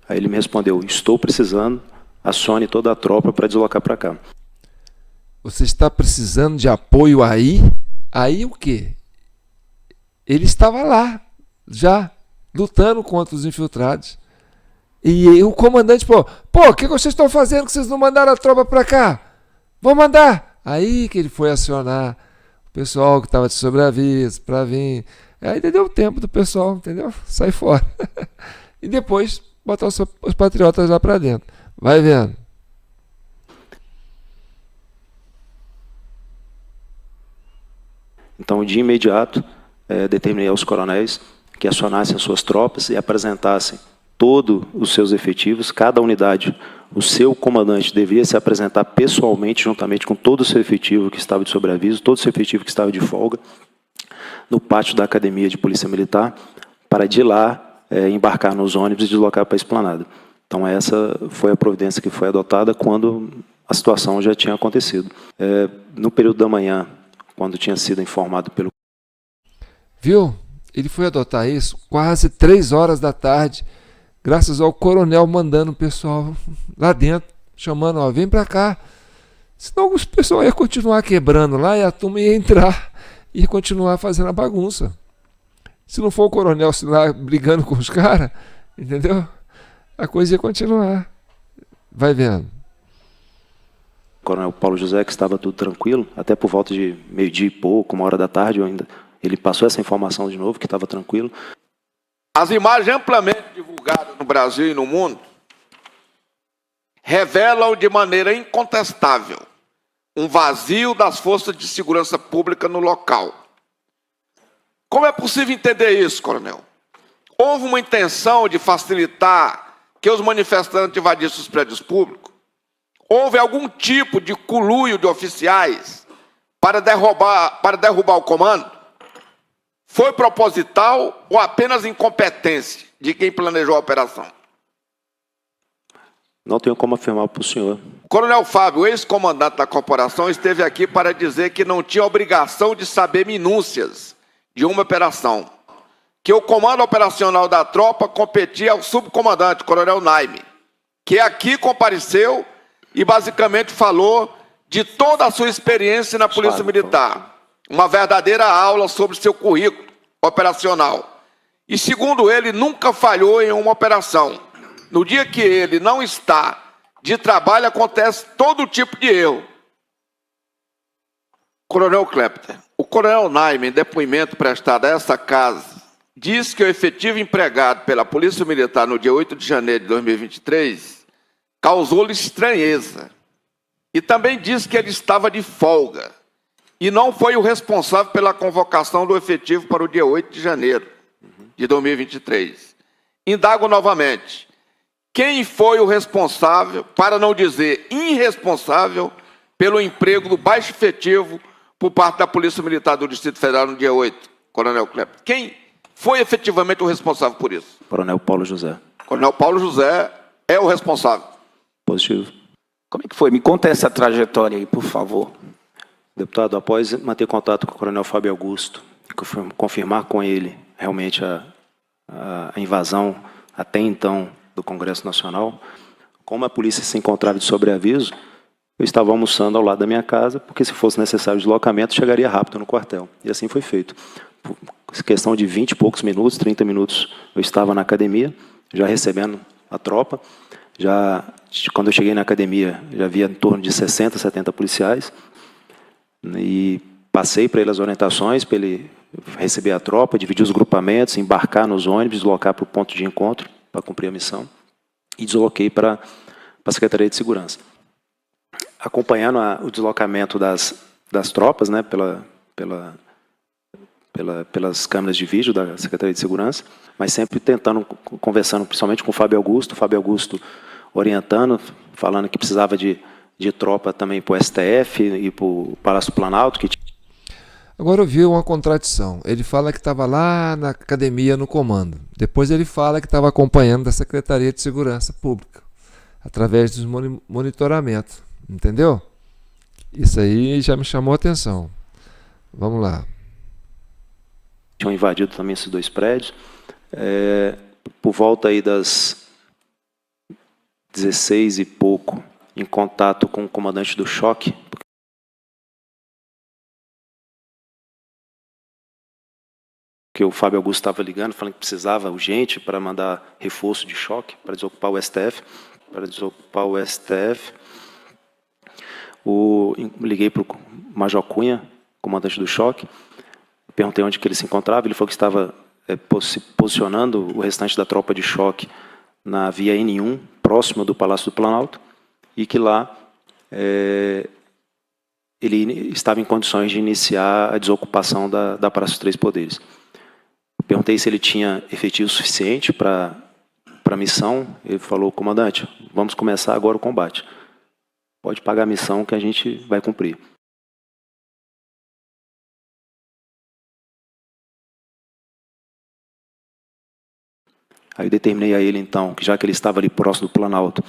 Aí ele me respondeu, estou precisando, acione toda a tropa para deslocar para cá. Você está precisando de apoio aí? Aí o quê? Ele estava lá, já, lutando contra os infiltrados. E o comandante falou, o que vocês estão fazendo que vocês não mandaram a tropa para cá? Vou mandar. Aí que ele foi acionar o pessoal que estava de sobreaviso para vir. Aí deu tempo do pessoal, entendeu? Sair fora. E depois botar os patriotas lá para dentro. Vai vendo. Então, de imediato, determinei aos coronéis que acionassem as suas tropas e apresentassem todos os seus efetivos, cada unidade, o seu comandante deveria se apresentar pessoalmente, juntamente com todo o seu efetivo que estava de sobreaviso, todo o seu efetivo que estava de folga, no pátio da Academia de Polícia Militar, para de lá embarcar nos ônibus e deslocar para a Esplanada. Então, essa foi a providência que foi adotada quando a situação já tinha acontecido. No período da manhã, quando tinha sido informado pelo... Viu? Ele foi adotar isso quase 3 horas da tarde, graças ao coronel mandando o pessoal lá dentro, chamando, ó, vem para cá. Senão o pessoal ia continuar quebrando lá e a turma ia entrar e ia continuar fazendo a bagunça. Se não for o coronel lá brigando com os caras, entendeu? A coisa ia continuar. Vai vendo. O coronel Paulo José, que estava tudo tranquilo, até por volta de 12h e pouco, 1h, ele passou essa informação de novo, que estava tranquilo. As imagens amplamente divulgadas no Brasil e no mundo revelam de maneira incontestável um vazio das forças de segurança pública no local. Como é possível entender isso, coronel? Houve uma intenção de facilitar que os manifestantes invadissem os prédios públicos? Houve algum tipo de conluio de oficiais para derrubar o comando? Foi proposital ou apenas incompetência de quem planejou a operação? Não tenho como afirmar para o senhor. Coronel Fábio, ex-comandante da corporação, esteve aqui para dizer que não tinha obrigação de saber minúcias de uma operação, que o comando operacional da tropa competia ao subcomandante, coronel Naime, que aqui compareceu e basicamente falou de toda a sua experiência na Polícia Militar. Uma verdadeira aula sobre seu currículo operacional. E, segundo ele, nunca falhou em uma operação. No dia que ele não está de trabalho, acontece todo tipo de erro. Coronel Klepter, o coronel Naime, em depoimento prestado a essa casa, diz que o efetivo empregado pela Polícia Militar no dia 8 de janeiro de 2023 causou-lhe estranheza. E também diz que ele estava de folga e não foi o responsável pela convocação do efetivo para o dia 8 de janeiro de 2023. Indago novamente, quem foi o responsável, para não dizer irresponsável, pelo emprego do baixo efetivo por parte da Polícia Militar do Distrito Federal no dia 8, coronel Klepter? Quem foi efetivamente o responsável por isso? Coronel Paulo José. Coronel Paulo José é o responsável. Positivo. Como é que foi? Me conta essa trajetória aí, por favor. Deputado, após manter contato com o coronel Fábio Augusto, confirmar com ele realmente a invasão até então do Congresso Nacional, como a polícia se encontrava de sobreaviso, eu estava almoçando ao lado da minha casa, porque se fosse necessário deslocamento, chegaria rápido no quartel. E assim foi feito. Por questão de 20 e poucos minutos, 30 minutos, eu estava na academia, já recebendo a tropa. Quando eu cheguei na academia, já havia em torno de 60, 70 policiais. E passei para ele as orientações, para ele receber a tropa, dividir os grupamentos, embarcar nos ônibus, deslocar para o ponto de encontro, para cumprir a missão. E desloquei para a Secretaria de Segurança. Acompanhando o deslocamento das tropas, né, pelas câmeras de vídeo da Secretaria de Segurança, mas sempre conversando principalmente com o Fábio Augusto orientando, falando que precisava de tropa também para o STF e para o Palácio do Planalto. Agora eu vi uma contradição. Ele fala que estava lá na academia no comando. Depois ele fala que estava acompanhando da Secretaria de Segurança Pública, através dos monitoramentos. Entendeu? Isso aí já me chamou a atenção. Vamos lá. Tinham invadido também esses 2 prédios. Por volta aí das 16 e pouco, em contato com o comandante do choque, que o Fábio Augusto estava ligando, falando que precisava urgente para mandar reforço de choque, para desocupar o STF. Liguei para o Major Cunha, comandante do choque, perguntei onde que ele se encontrava, ele falou que estava se posicionando o restante da tropa de choque na via N1, próximo do Palácio do Planalto, e que lá ele estava em condições de iniciar a desocupação da Praça dos Três Poderes. Perguntei se ele tinha efetivo suficiente para para a missão, ele falou, comandante, vamos começar agora o combate. Pode pagar a missão que a gente vai cumprir. Aí eu determinei a ele, então, que já que ele estava ali próximo do Planalto,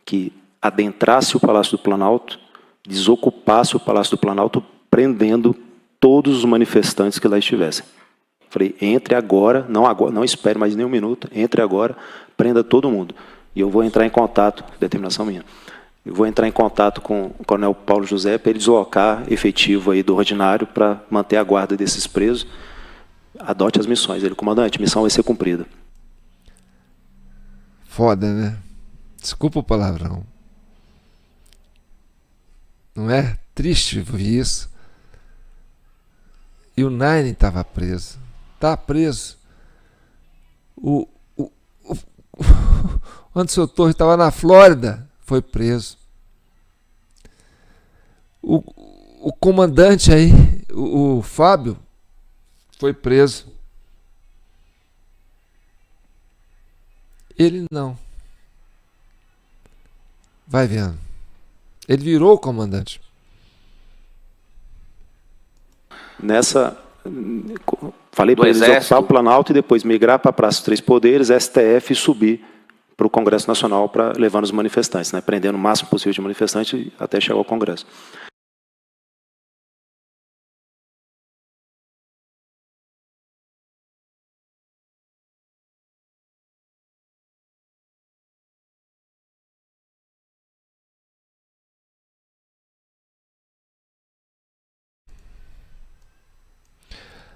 que adentrasse o Palácio do Planalto, desocupasse o Palácio do Planalto, prendendo todos os manifestantes que lá estivessem. Falei, entre agora, não espere mais nem um minuto, entre agora, prenda todo mundo. E eu vou entrar em contato, determinação minha, eu vou entrar em contato com o coronel Paulo José para ele deslocar efetivo aí do ordinário para manter a guarda desses presos. Adote as missões. Ele, comandante, a missão vai ser cumprida. Foda, né? Desculpa o palavrão. Não é? Triste ver isso. E o Nine estava preso. Está preso. O Anderson Torres estava na Flórida. Foi preso. O comandante aí, o Fábio, foi preso. Ele não. Vai vendo. Ele virou o comandante. Falei para eles ocupar o Planalto e depois migrar para a Praça dos Três Poderes, STF, e subir para o Congresso Nacional para levar os manifestantes, né, prendendo o máximo possível de manifestantes até chegar ao Congresso.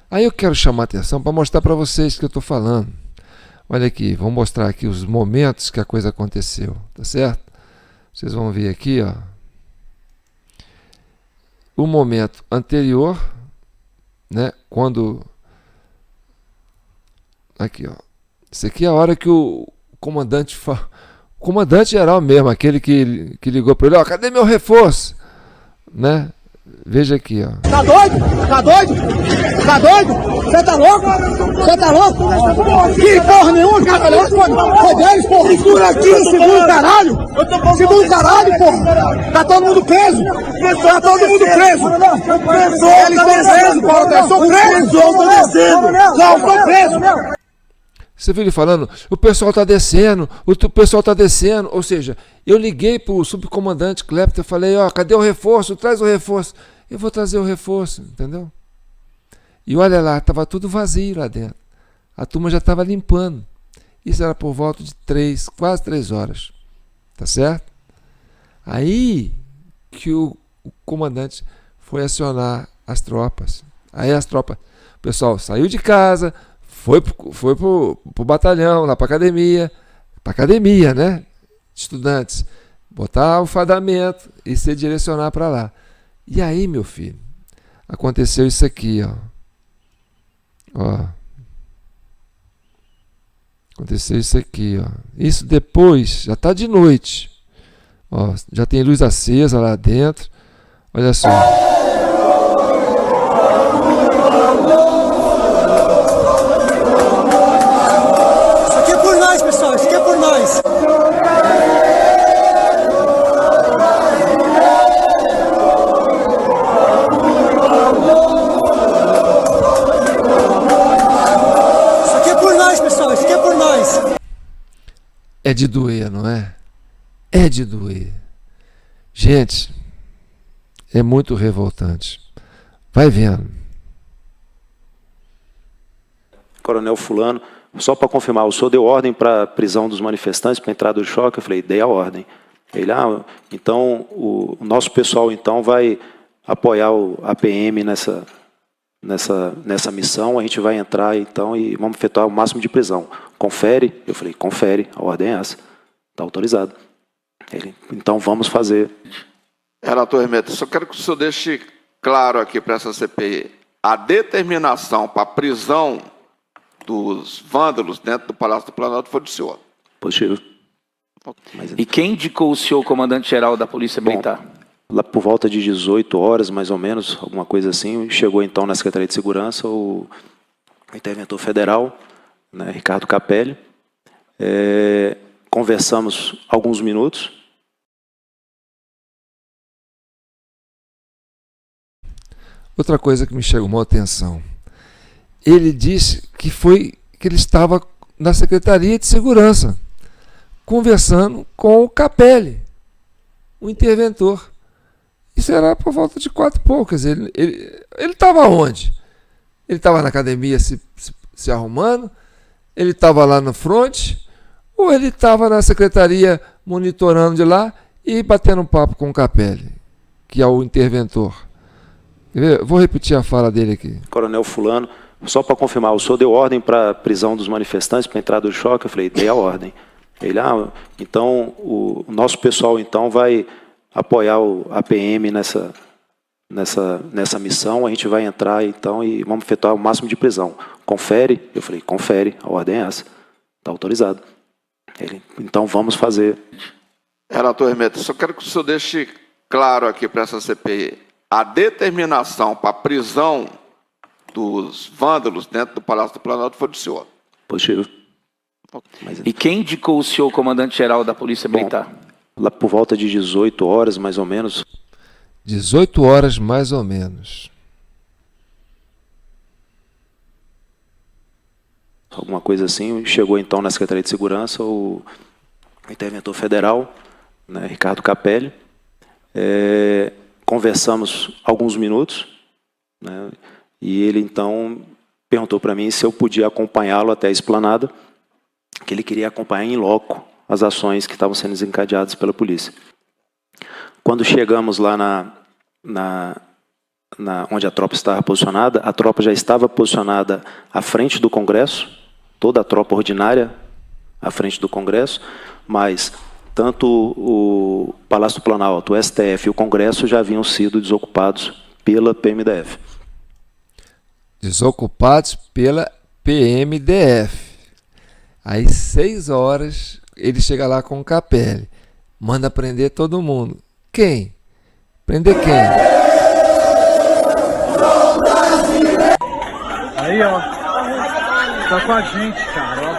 Aí eu quero chamar a atenção para mostrar para vocês que eu estou falando. Olha aqui, vou mostrar aqui os momentos que a coisa aconteceu, tá certo? Vocês vão ver aqui, ó, o momento anterior, né? Quando aqui, ó, isso aqui é a hora que o comandante o comandante geral mesmo, aquele que ligou para ele, ó, cadê meu reforço, né? Veja aqui, ó. Tá doido? Tá doido? Tá doido? Você tá louco? Você tá louco? Que porra nenhuma, cara. Foi deles, porra. Segura aqui, segura caralho. Segura caralho, porra. Tá todo mundo preso. Tá todo mundo preso. Eles estão presos, porra. Eu sou preso. Eu tô descendo. Não, eu tô preso. Você viu ele falando, o pessoal está descendo, o pessoal está descendo. Ou seja, eu liguei para o subcomandante Clepton e falei, ó, cadê o reforço? Traz o reforço. Eu vou trazer o reforço, entendeu? E olha lá, estava tudo vazio lá dentro. A turma já estava limpando. Isso era por volta de quase 3 horas. Tá certo? Aí que o comandante foi acionar as tropas. Aí as tropas, o pessoal saiu de casa, foi pro batalhão, lá para academia, né? Estudantes, botar o fardamento e se direcionar para lá. E aí, meu filho, aconteceu isso aqui, ó. Aconteceu isso aqui, ó. Isso depois, já tá de noite. Ó, já tem luz acesa lá dentro. Olha só. É de doer, não é? É de doer. Gente, é muito revoltante. Vai vendo. Coronel Fulano, só para confirmar, o senhor deu ordem para a prisão dos manifestantes, para a entrada do choque? Eu falei, dei a ordem. Ele, então o nosso pessoal então vai apoiar a PM nessa missão, a gente vai entrar então e vamos efetuar o máximo de prisão. Confere? Eu falei, confere, a ordem é essa, está autorizado. Ele, então vamos fazer. Relator Hermeto, só quero que o senhor deixe claro aqui para essa CPI, a determinação para a prisão dos vândalos dentro do Palácio do Planalto foi do senhor. Positivo. E quem indicou o senhor comandante-geral da Polícia Militar? Lá por volta de 18 horas, mais ou menos, alguma coisa assim, chegou então na Secretaria de Segurança o interventor federal, né, Ricardo Capelli, Conversamos alguns minutos. Outra coisa que me chamou a atenção. Ele disse que ele estava na Secretaria de Segurança, conversando com o Capelli, o interventor. Isso era por volta de 4h30. Quer dizer, ele estava onde? Ele estava na academia se arrumando? Ele estava lá no front? Ou ele estava na secretaria monitorando de lá e batendo um papo com o Capelli, que é o interventor? Vou repetir a fala dele aqui. Coronel fulano, só para confirmar, o senhor deu ordem para a prisão dos manifestantes, para a entrada do choque? Eu falei, dei a ordem. Ele, então o nosso pessoal então vai apoiar a PM nessa missão, a gente vai entrar então e vamos efetuar o máximo de prisão. Confere? Eu falei, confere, a ordem é essa, está autorizado. Ele, então vamos fazer. Relator Hermeto, só quero que o senhor deixe claro aqui para essa CPI, a determinação para a prisão dos vândalos dentro do Palácio do Planalto foi do senhor. Positivo. E quem indicou o senhor comandante-geral da Polícia Militar? Lá por volta de 18 horas, mais ou menos. 18 horas, mais ou menos. Alguma coisa assim. Chegou então na Secretaria de Segurança o interventor federal, né, Ricardo Capelli. Conversamos alguns minutos, né, e ele então perguntou para mim se eu podia acompanhá-lo até a esplanada, que ele queria acompanhar em loco as ações que estavam sendo desencadeadas pela polícia. Quando chegamos lá onde a tropa estava posicionada, a tropa já estava posicionada à frente do Congresso, toda a tropa ordinária à frente do Congresso, mas tanto o Palácio do Planalto, o STF e o Congresso já haviam sido desocupados pela PMDF. Desocupados pela PMDF. Às 6 horas, ele chega lá com o Capelli. Manda prender todo mundo. Quem? Prender quem? Aí, ó. Tá com a gente, cara, ó.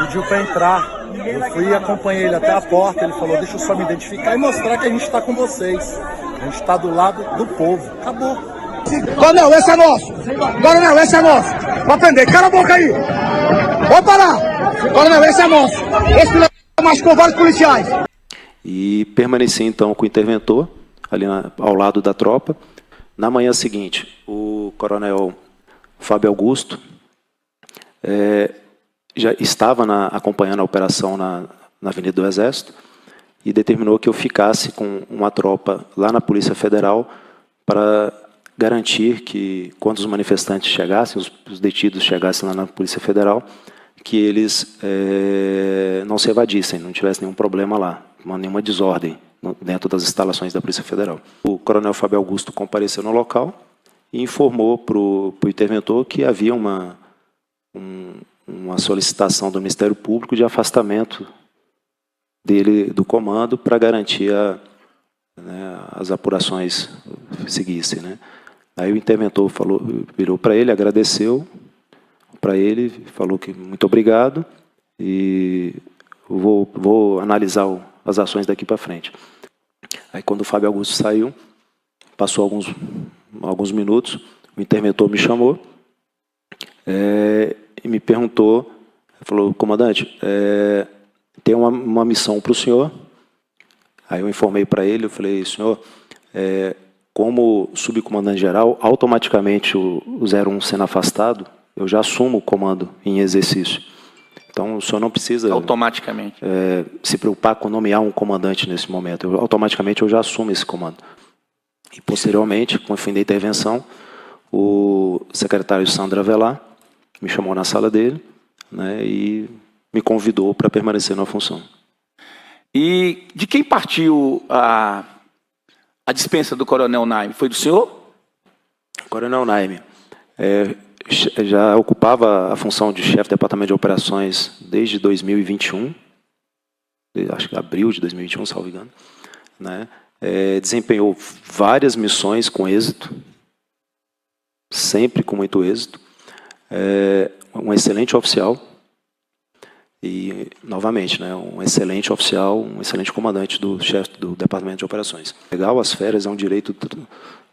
Pediu pra entrar. Eu fui e acompanhei ele até a porta. Ele falou, deixa eu só me identificar e mostrar que a gente tá com vocês. A gente tá do lado do povo. Acabou. Coronel, esse é nosso. Coronel, esse é nosso. Vai prender. Cala a boca aí. Pode parar. Coronel, esse é nosso. Esse machucou vários policiais. E permaneci então com o interventor, ali ao lado da tropa. Na manhã seguinte, o coronel Fábio Augusto já estava acompanhando a operação na Avenida do Exército e determinou que eu ficasse com uma tropa lá na Polícia Federal para garantir que, quando os manifestantes chegassem, os detidos chegassem lá na Polícia Federal, que eles não se evadissem, não tivesse nenhum problema lá, nenhuma desordem dentro das instalações da Polícia Federal. O coronel Fábio Augusto compareceu no local e informou para o interventor que havia uma solicitação do Ministério Público de afastamento dele do comando para garantir as apurações seguissem, né? Aí o interventor virou para ele, agradeceu para ele, falou que muito obrigado e vou analisar as ações daqui para frente. Aí quando o Fábio Augusto saiu, passou alguns minutos, o interventor me chamou e me perguntou, falou, comandante, tem uma missão para o senhor. Aí eu informei para ele, eu falei, senhor, como subcomandante-geral, automaticamente o 01 sendo afastado, eu já assumo o comando em exercício. Então, o senhor não precisa automaticamente se preocupar com nomear um comandante nesse momento. Automaticamente eu já assumo esse comando. E, posteriormente, com o fim da intervenção, o secretário Sandro Avelar me chamou na sala dele, né, e me convidou para permanecer na função. E de quem partiu a dispensa do Coronel Naime? Foi do senhor? O Coronel Naime já ocupava a função de chefe do Departamento de Operações desde 2021, acho que abril de 2021, salvo engano, né? Desempenhou várias missões com êxito, sempre com muito êxito. Um excelente oficial, E, novamente, né, um excelente oficial, um excelente comandante do chefe do Departamento de Operações. Legal, as férias é um direito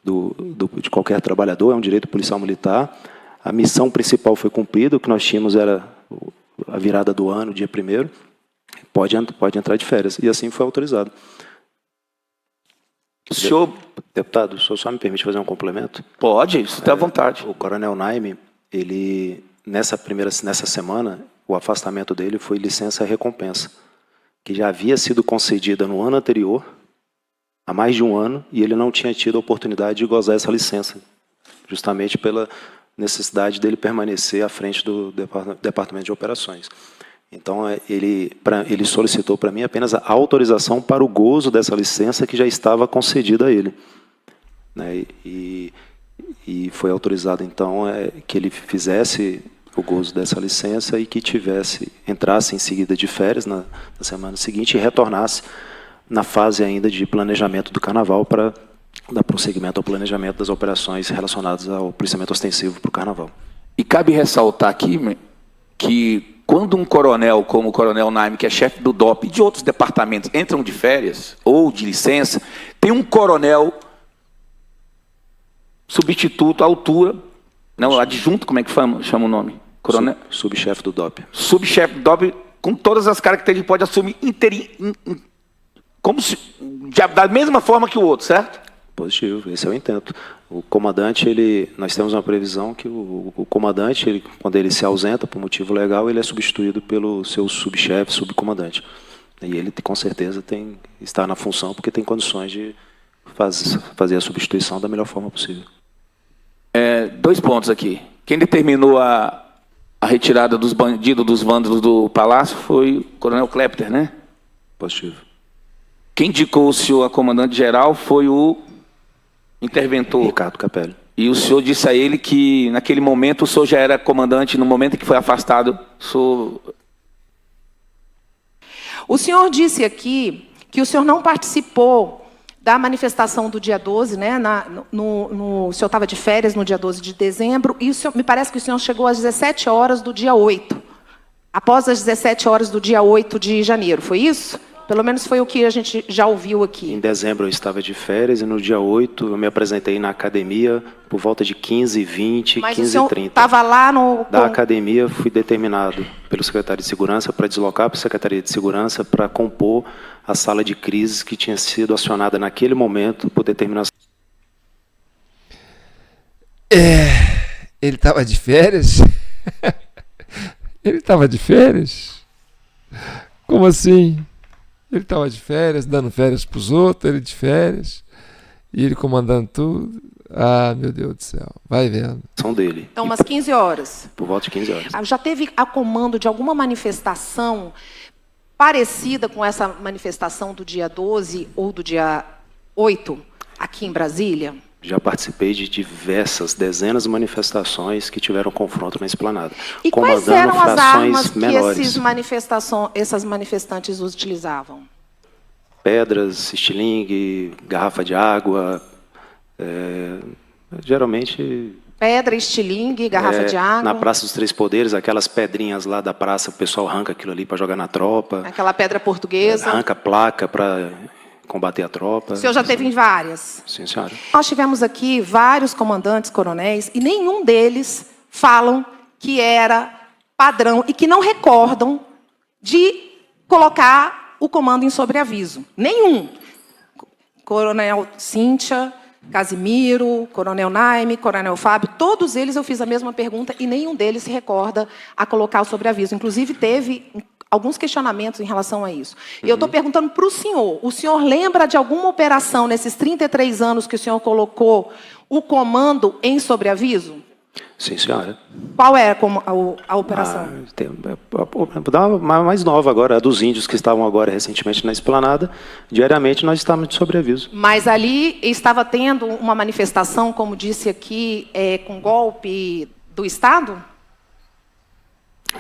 de qualquer trabalhador, é um direito policial militar. A missão principal foi cumprida, o que nós tínhamos era a virada do ano, dia 1º, pode entrar de férias, e assim foi autorizado. Senhor... Deputado, o senhor só me permite fazer um complemento? Pode, isso está à vontade. O Coronel Naime, ele, nessa semana, o afastamento dele foi licença-recompensa, que já havia sido concedida no ano anterior, há mais de um ano, e ele não tinha tido a oportunidade de gozar essa licença, justamente pela necessidade dele permanecer à frente do Departamento de Operações. Então, ele solicitou para mim apenas a autorização para o gozo dessa licença que já estava concedida a ele. Né? E foi autorizado, então, que ele fizesse o gozo dessa licença e que entrasse em seguida de férias na semana seguinte e retornasse na fase ainda de planejamento do Carnaval para dar prosseguimento ao planejamento das operações relacionadas ao policiamento ostensivo para o Carnaval. E cabe ressaltar aqui que quando um coronel como o Coronel Naime, que é chefe do DOP e de outros departamentos, entram de férias ou de licença, tem um coronel substituto à altura, não, adjunto, como é que chama o nome? Coronel? Subchefe do DOP. Subchefe do DOP, com todas as características, pode assumir como se, da mesma forma que o outro, certo? Positivo, esse é o intento. O comandante, nós temos uma previsão que o comandante, quando ele se ausenta por motivo legal, ele é substituído pelo seu subchefe, subcomandante. E ele, com certeza, está na função porque tem condições de fazer a substituição da melhor forma possível. 2 pontos aqui. Quem determinou a retirada dos bandidos, dos vândalos do palácio foi o Coronel Klepter, né? Positivo. Quem indicou o senhor a comandante-geral foi o interventor. Ricardo Capelli. E o senhor disse a ele que, naquele momento, o senhor já era comandante, no momento em que foi afastado, O senhor disse aqui que o senhor não participou da manifestação do dia 12, né? O senhor estava de férias no dia 12 de dezembro, e me parece que o senhor chegou às 17 horas do dia 8, após as 17 horas do dia 8 de janeiro, foi isso? Pelo menos foi o que a gente já ouviu aqui. Em dezembro eu estava de férias e no dia 8 eu me apresentei na academia por volta de 15h20, 15h30. Mas o senhor estava lá no... Da academia fui determinado pelo secretário de Segurança para deslocar para a Secretaria de Segurança para compor a sala de crises que tinha sido acionada naquele momento por determinação. Ele estava de férias? Ele estava de férias? Como assim? Ele estava de férias, dando férias para os outros, ele de férias, e ele comandando tudo. Ah, meu Deus do céu, vai vendo. São dele. Então, umas 15 horas. Por volta de 15 horas. Já teve a comando de alguma manifestação parecida com essa manifestação do dia 12 ou do dia 8, aqui em Brasília? Já participei de dezenas de manifestações que tiveram confronto na esplanada. E quais eram as armas que essas manifestantes utilizavam? Pedras, estilingue, garrafa de água, geralmente... Pedra, estilingue, garrafa de água. Na Praça dos Três Poderes, aquelas pedrinhas lá da praça, o pessoal arranca aquilo ali para jogar na tropa. Aquela pedra portuguesa. Arranca placa para combater a tropa. O senhor já teve em várias? Sim, senhora. Nós tivemos aqui vários comandantes, coronéis, e nenhum deles falam que era padrão e que não recordam de colocar o comando em sobreaviso. Nenhum. Coronel Cíntia, Casimiro, Coronel Naime, Coronel Fábio, todos eles eu fiz a mesma pergunta e nenhum deles se recorda a colocar o sobreaviso. Inclusive, teve alguns questionamentos em relação a isso. E eu estou perguntando para o senhor lembra de alguma operação nesses 33 anos que o senhor colocou o comando em sobreaviso? Sim, senhora. Qual é a operação? A mais nova agora, a dos índios que estavam agora recentemente na esplanada. Diariamente nós estávamos de sobreaviso. Mas ali estava tendo uma manifestação, como disse aqui, com golpe do Estado?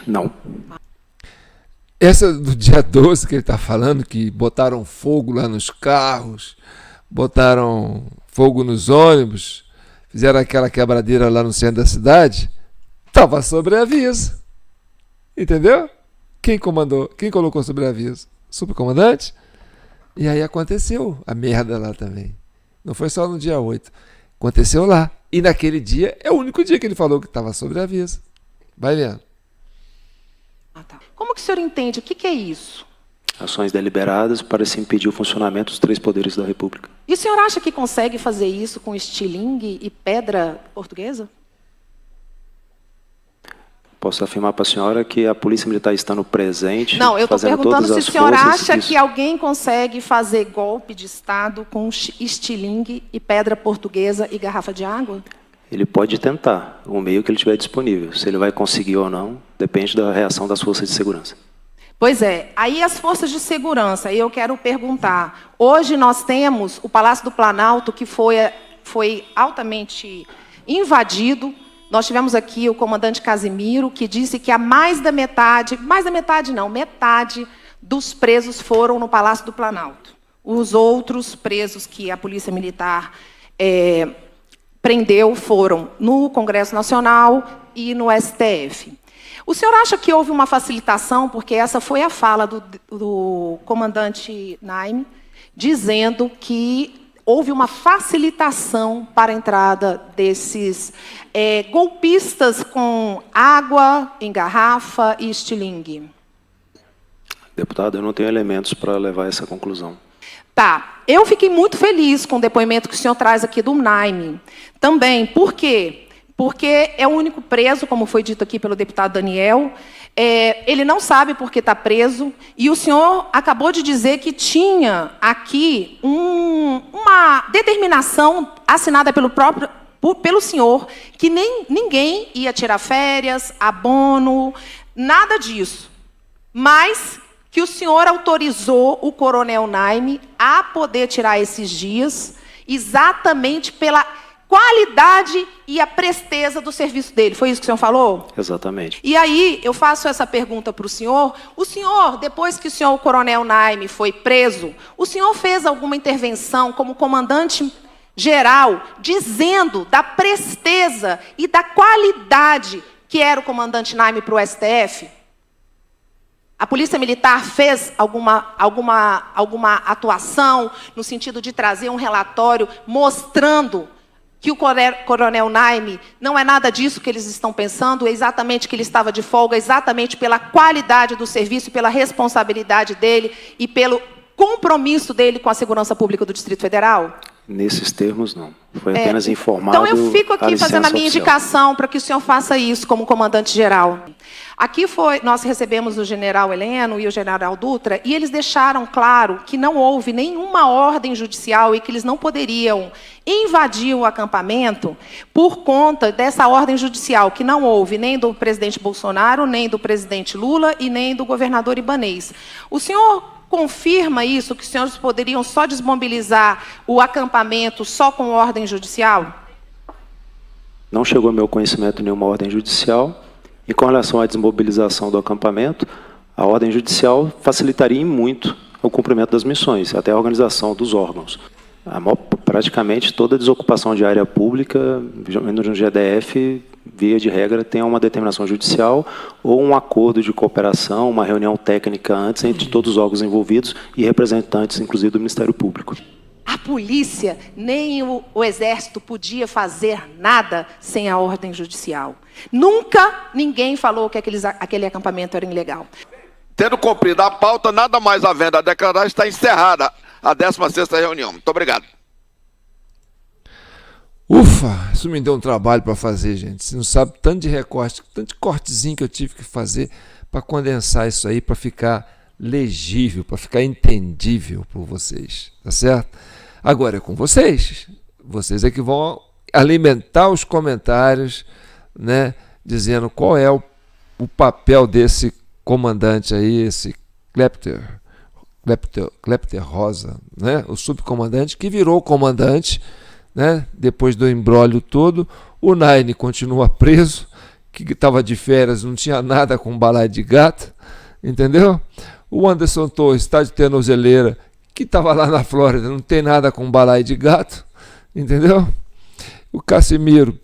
Não. Essa do dia 12 que ele está falando, que botaram fogo lá nos carros, botaram fogo nos ônibus, fizeram aquela quebradeira lá no centro da cidade, estava sobre aviso. Entendeu? Quem comandou? Quem colocou sobreaviso? Subcomandante? E aí aconteceu a merda lá também. Não foi só no dia 8. Aconteceu lá. E naquele dia, é o único dia que ele falou que estava sobreaviso. Vai vendo. Tá. Como que o senhor entende? O que é isso? Ações deliberadas para se impedir o funcionamento dos 3 poderes da República. E o senhor acha que consegue fazer isso com estilingue e pedra portuguesa? Posso afirmar para a senhora que a Polícia Militar estando presente, não, eu estou perguntando se o senhor acha isso. que alguém consegue fazer golpe de Estado com estilingue e pedra portuguesa e garrafa de água? Ele pode tentar, o meio que ele tiver disponível. Se ele vai conseguir ou não, depende da reação das forças de segurança. Pois é, aí as forças de segurança, aí eu quero perguntar. Hoje nós temos o Palácio do Planalto, que foi altamente invadido. Nós tivemos aqui o comandante Casimiro, que disse que metade dos presos foram no Palácio do Planalto. Os outros presos que a Polícia Militar prendeu foram no Congresso Nacional e no STF. O senhor acha que houve uma facilitação, porque essa foi a fala do comandante Naime, dizendo que houve uma facilitação para a entrada desses golpistas com água em garrafa e estilingue? Deputado, eu não tenho elementos para levar a essa conclusão. Tá. Eu fiquei muito feliz com o depoimento que o senhor traz aqui do Naime. Também. Por quê? Porque é o único preso, como foi dito aqui pelo deputado Daniel. Ele não sabe por que está preso. E o senhor acabou de dizer que tinha aqui uma determinação assinada pelo senhor, que ninguém ia tirar férias, abono, nada disso. Mas que o senhor autorizou o coronel Naime a poder tirar esses dias, exatamente pela qualidade e a presteza do serviço dele. Foi isso que o senhor falou? Exatamente. E aí, eu faço essa pergunta para o senhor. O senhor, depois que o coronel Naime foi preso, o senhor fez alguma intervenção como comandante geral, dizendo da presteza e da qualidade que era o comandante Naime para o STF? A Polícia Militar fez alguma atuação no sentido de trazer um relatório mostrando que o coronel Naime não é nada disso que eles estão pensando, é exatamente que ele estava de folga, exatamente pela qualidade do serviço, pela responsabilidade dele e pelo compromisso dele com a segurança pública do Distrito Federal? Nesses termos, não. Foi apenas informado. Então, eu fico aqui fazendo a minha indicação para que o senhor faça isso como comandante-geral. Aqui nós recebemos o general Heleno e o general Dutra, e eles deixaram claro que não houve nenhuma ordem judicial e que eles não poderiam invadir o acampamento por conta dessa ordem judicial, que não houve nem do presidente Bolsonaro, nem do presidente Lula e nem do governador Ibanez. O senhor confirma isso, que os senhores poderiam só desmobilizar o acampamento só com ordem judicial? Não chegou ao meu conhecimento nenhuma ordem judicial. E com relação à desmobilização do acampamento, a ordem judicial facilitaria muito o cumprimento das missões, até a organização dos órgãos. Praticamente toda desocupação de área pública, no GDF, via de regra, tem uma determinação judicial ou um acordo de cooperação, uma reunião técnica antes entre todos os órgãos envolvidos e representantes, inclusive, do Ministério Público. A polícia, nem o Exército podia fazer nada sem a ordem judicial. Nunca ninguém falou que aquele acampamento era ilegal. Tendo cumprido a pauta, nada mais havendo a declarar, está encerrada a 16ª reunião. Muito obrigado. Ufa, isso me deu um trabalho para fazer, gente. Você não sabe tanto de recorte, tanto de cortezinho que eu tive que fazer para condensar isso aí, para ficar legível, para ficar entendível por vocês, tá certo? Agora é com vocês. Vocês é que vão alimentar os comentários, né, dizendo qual é o papel desse comandante aí, esse Klepter Rosa, né, o subcomandante que virou comandante, né, depois do imbróglio todo. O Naime continua preso, que estava de férias, não tinha nada com balaio de gato, entendeu? O Anderson Torres está de tornozeleira, que estava lá na Flórida, não tem nada com balaio de gato, entendeu? O Casimiro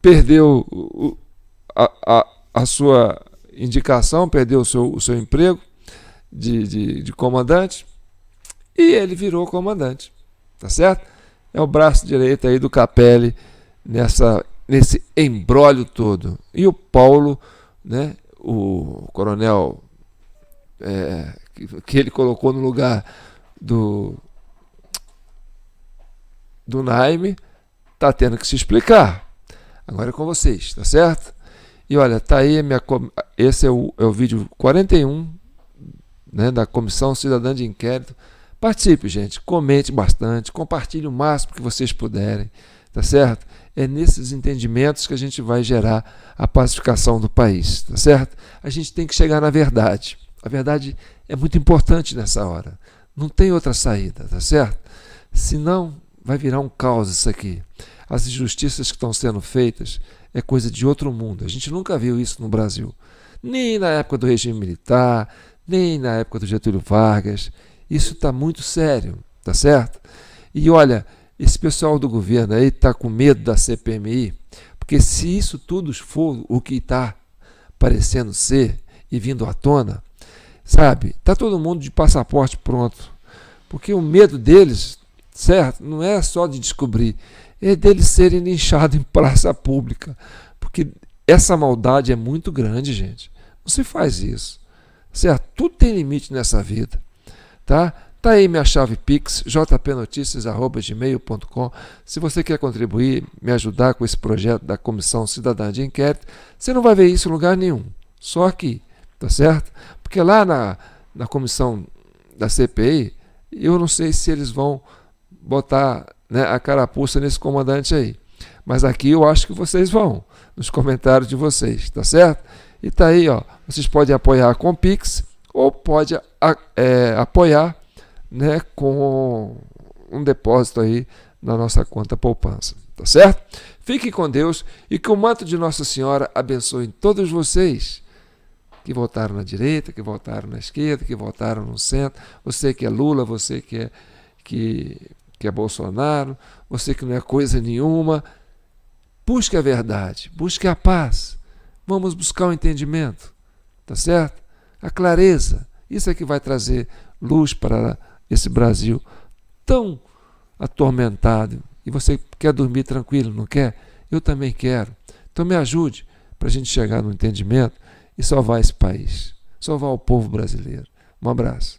perdeu a sua indicação, perdeu o seu emprego de comandante e ele virou comandante, tá certo? É o braço direito aí do Capelli nesse embrólio todo. E o Paulo, né, o coronel que ele colocou no lugar do Naime, tá tendo que se explicar. Agora é com vocês, tá certo? E olha, tá aí esse é o vídeo 41, né, da Comissão Cidadã de Inquérito. Participe, gente, comente bastante, compartilhe o máximo que vocês puderem, tá certo? É nesses entendimentos que a gente vai gerar a pacificação do país, tá certo? A gente tem que chegar na verdade. A verdade é muito importante nessa hora. Não tem outra saída, tá certo? Senão vai virar um caos isso aqui. As injustiças que estão sendo feitas é coisa de outro mundo. A gente nunca viu isso no Brasil. Nem na época do regime militar, nem na época do Getúlio Vargas. Isso está muito sério, tá certo? E olha, esse pessoal do governo aí está com medo da CPMI, porque se isso tudo for o que está parecendo ser e vindo à tona, sabe, está todo mundo de passaporte pronto. Porque o medo deles, certo, não é só de descobrir, é deles serem linchados em praça pública. Porque essa maldade é muito grande, gente. Não se faz isso, certo? Tudo tem limite nessa vida, tá? Tá aí minha chave Pix, jpnoticias@gmail.com. Se você quer contribuir, me ajudar com esse projeto da Comissão Cidadã de Inquérito, você não vai ver isso em lugar nenhum, só aqui, tá certo? Porque lá na comissão da CPI, eu não sei se eles vão botar, né, a carapuça nesse comandante aí. Mas aqui eu acho que vocês vão, nos comentários de vocês, tá certo? E tá aí, ó, vocês podem apoiar com Pix ou pode apoiar, né, com um depósito aí na nossa conta poupança, tá certo? Fiquem com Deus e que o manto de Nossa Senhora abençoe todos vocês que votaram na direita, que votaram na esquerda, que votaram no centro, você que é Lula, você que é Bolsonaro, você que não é coisa nenhuma. Busque a verdade, busque a paz, vamos buscar o entendimento, tá certo? A clareza, isso é que vai trazer luz para esse Brasil tão atormentado. E você quer dormir tranquilo, não quer? Eu também quero. Então me ajude para a gente chegar no entendimento e salvar esse país, salvar o povo brasileiro. Um abraço.